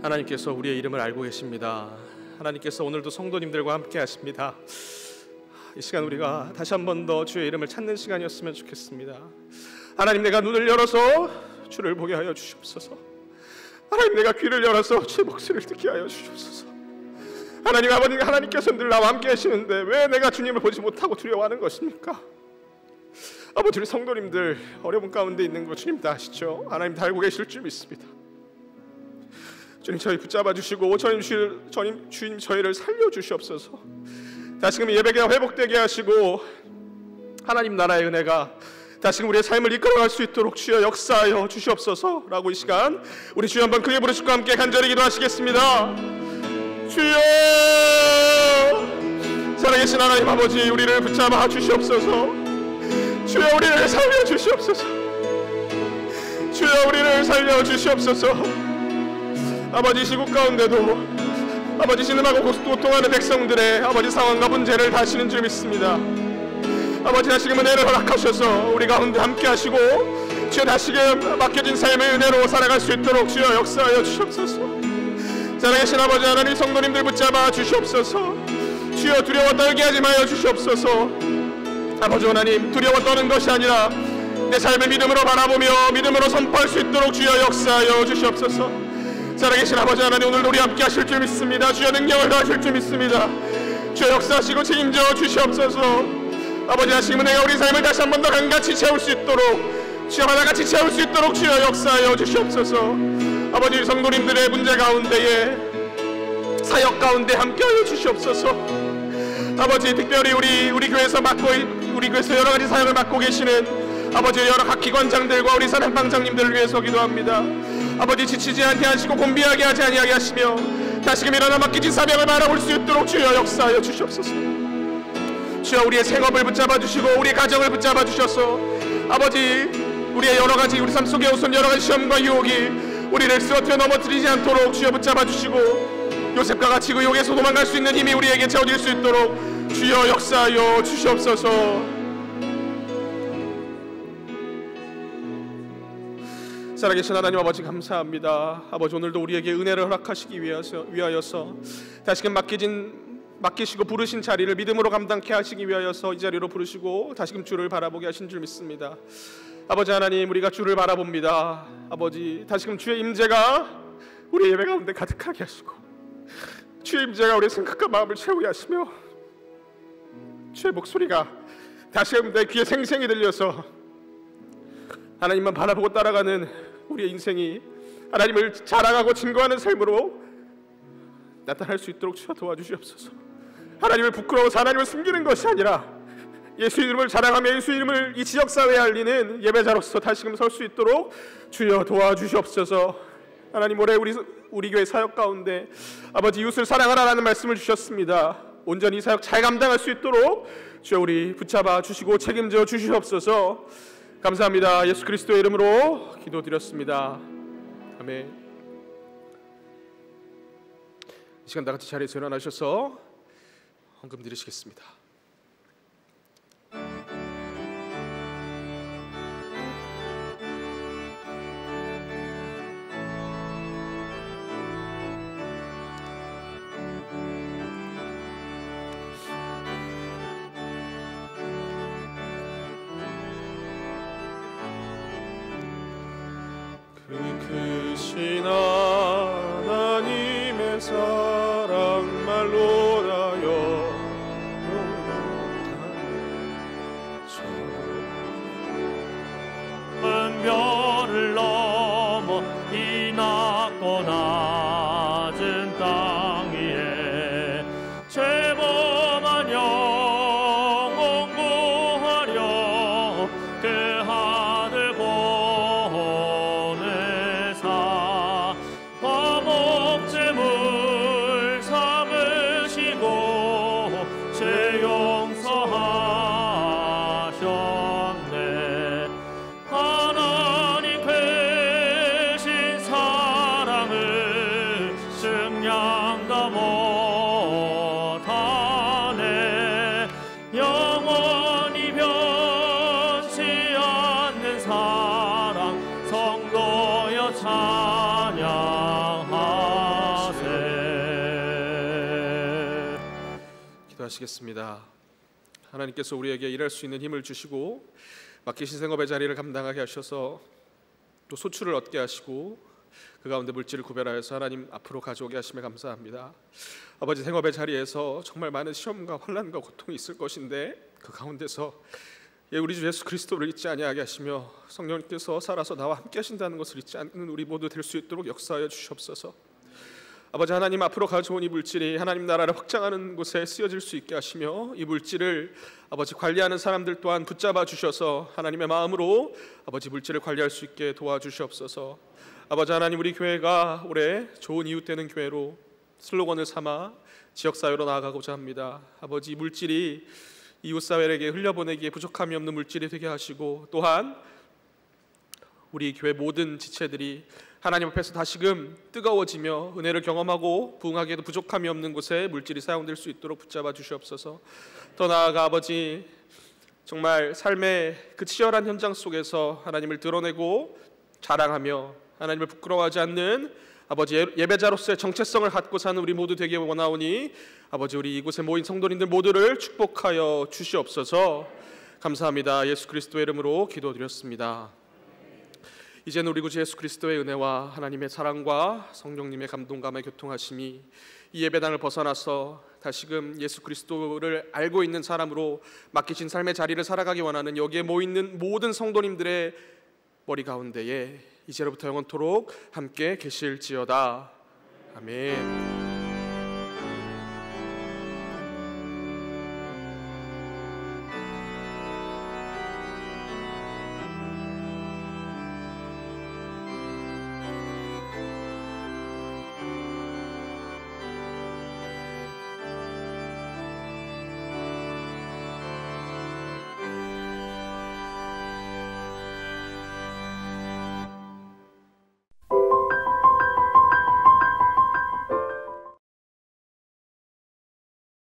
하나님께서 우리의 이름을 알고 계십니다. 하나님께서 오늘도 성도님들과 함께 하십니다. 이 시간 우리가 다시 한 번 더 주의 이름을 찾는 시간이었으면 좋겠습니다. 하나님, 내가 눈을 열어서 주를 보게 하여 주시옵소서. 하나님, 내가 귀를 열어서 주의 목소리를 듣게 하여 주시옵소서. 하나님, 아버님, 하나님께서 늘 나와 함께 하시는데 왜 내가 주님을 보지 못하고 두려워하는 것입니까? 아버지, 우리 성도님들 어려운 가운데 있는 거 주님 다 아시죠? 하나님 다 알고 계실 줄 믿습니다. 주님, 저희 붙잡아 주시고 주님 저희를 살려 주시옵소서. 다시금 예배가 회복되게 하시고 하나님 나라의 은혜가 다시금 우리의 삶을 이끌어갈 수 있도록 주여 역사하여 주시옵소서라고 이 시간 우리 주여 한번 크게 부르시고 함께 간절히 기도하시겠습니다. 주여, 살아계신 하나님 아버지, 우리를 붙잡아 주시옵소서. 주여, 우리를 살려 주시옵소서. 주여, 우리를 살려 주시옵소서. 아버지, 시국 가운데도 아버지 신음하고 고통하는 백성들의 아버지 상황과 문제를 다시는 줄 믿습니다. 아버지, 다시금 은혜를 허락하셔서 우리 가운데 함께 하시고 주여 다시금 맡겨진 삶의 은혜로 살아갈 수 있도록 주여 역사하여 주시옵소서. 살아계신 아버지 하나님, 성도님들 붙잡아 주시옵소서. 주여, 두려워 떨게 하지 마여 주시옵소서. 아버지 하나님, 두려워 떠는 것이 아니라 내 삶을 믿음으로 바라보며 믿음으로 선포할 수 있도록 주여 역사하여 주시옵소서. 살아계신 아버지 하나님, 오늘도 우리 함께 하실 줄 믿습니다. 주여, 능력을 더하실 줄 믿습니다. 주여, 역사하시고 책임져 주시옵소서. 아버지, 다시금 내가 우리 삶을 다시 한 번 더 강같이 채울 수 있도록 주여 하나같이 채울 수 있도록 주여 역사하여 주시옵소서. 아버지, 성도님들의 문제 가운데에 사역 가운데 함께하여 주시옵소서. 아버지, 특별히 우리 교회에서 여러 가지 사역을 맡고 계시는 아버지 여러 각 기관장들과 우리 사랑방장님들을 위해서 기도합니다. 아버지, 지치지 않게 하시고 곤비하게 하지 아니하게 하시며 다시금 일어나 맡기진 사명을 바라볼 수 있도록 주여 역사하여 주시옵소서. 주여, 우리의 생업을 붙잡아 주시고 우리의 가정을 붙잡아 주셔서 아버지, 우리의 여러 가지 우리 삶 속에 오선 여러 가지 시험과 유혹이 우리를 쓰러뜨려 넘어뜨리지 않도록 주여 붙잡아 주시고 요셉과 같이 그 욕에서 도망갈 수 있는 힘이 우리에게 채워질 수 있도록 주여 역사하여 주시옵소서. 살아계신 하나님 아버지, 감사합니다. 아버지, 오늘도 우리에게 은혜를 허락하시기 위하여서 다시금 맡기시고 부르신 자리를 믿음으로 감당케 하시기 위하여서 이 자리로 부르시고 다시금 주를 바라보게 하신 줄 믿습니다. 아버지 하나님, 우리가 주를 바라봅니다. 아버지, 다시금 주의 임재가 우리 예배 가운데 가득하게 하시고 주의 임재가 우리의 생각과 마음을 채우게 하시며 주의 목소리가 다시금 내 귀에 생생히 들려서 하나님만 바라보고 따라가는 우리의 인생이 하나님을 자랑하고 증거하는 삶으로 나타날 수 있도록 주여 도와주시옵소서. 하나님을 부끄러워서 하나님을 숨기는 것이 아니라 예수 이름을 자랑하며 예수 이름을 이 지역사회에 알리는 예배자로서 다시금 설 수 있도록 주여 도와주시옵소서. 하나님, 올해 우리 교회 사역 가운데 아버지 이웃을 사랑하라라는 말씀을 주셨습니다. 온전히 이 사역 잘 감당할 수 있도록 주여 우리 붙잡아 주시고 책임져 주시옵소서. 감사합니다. 예수 그리스도의 이름으로 기도드렸습니다. 아멘. 이 시간 다 같이 자리에서 일어나셔서 헌금 드리시겠습니다. 크신 하나님의 사랑 말로라여 별을 넘어 이 낮고 낮은 땅 위에 죄범한 영혼 구하려 그 아들 보내사 화목제물 삼으시고 죄 용서하셨네. 하나님 크신 사랑을 증량다 못하네. 영원히 변치 않는 사랑 성도여 찬양하세. 기도하시겠습니다. 하나님께서 우리에게 일할 수 있는 힘을 주시고 맡기신 생업의 자리를 감당하게 하셔서 또 소출을 얻게 하시고 그 가운데 물질을 구별하여서 하나님 앞으로 가져오게 하심에 감사합니다. 아버지, 생업의 자리에서 정말 많은 시험과 환난과 고통이 있을 것인데 그 가운데서 우리 주 예수 그리스도를 잊지 아니하게 하시며 성령님께서 살아서 나와 함께 하신다는 것을 잊지 않는 우리 모두 될 수 있도록 역사하여 주시옵소서. 아버지 하나님, 앞으로 가져온 이 물질이 하나님 나라를 확장하는 곳에 쓰여질 수 있게 하시며 이 물질을 아버지 관리하는 사람들 또한 붙잡아 주셔서 하나님의 마음으로 아버지 물질을 관리할 수 있게 도와주시옵소서. 아버지 하나님, 우리 교회가 올해 좋은 이웃 되는 교회로 슬로건을 삼아 지역사회로 나아가고자 합니다. 아버지, 물질이 이웃사회에게 흘려보내기에 부족함이 없는 물질이 되게 하시고 또한 우리 교회 모든 지체들이 하나님 앞에서 다시금 뜨거워지며 은혜를 경험하고 부흥하기에도 부족함이 없는 곳에 물질이 사용될 수 있도록 붙잡아 주시옵소서. 더 나아가 아버지, 정말 삶의 그 치열한 현장 속에서 하나님을 드러내고 자랑하며 하나님을 부끄러워하지 않는 아버지 예배자로서의 정체성을 갖고 사는 우리 모두 되게 원하오니 아버지, 우리 이곳에 모인 성도님들 모두를 축복하여 주시옵소서. 감사합니다. 예수 그리스도의 이름으로 기도드렸습니다. 이제는 우리 구주 예수 그리스도의 은혜와 하나님의 사랑과 성령님의 감동감에 교통하심이 이 예배당을 벗어나서 다시금 예수 그리스도를 알고 있는 사람으로 맡기신 삶의 자리를 살아가기 원하는 여기에 모이는 모든 성도님들의 머리 가운데에 이제로부터 영원토록 함께 계실지어다. 아멘.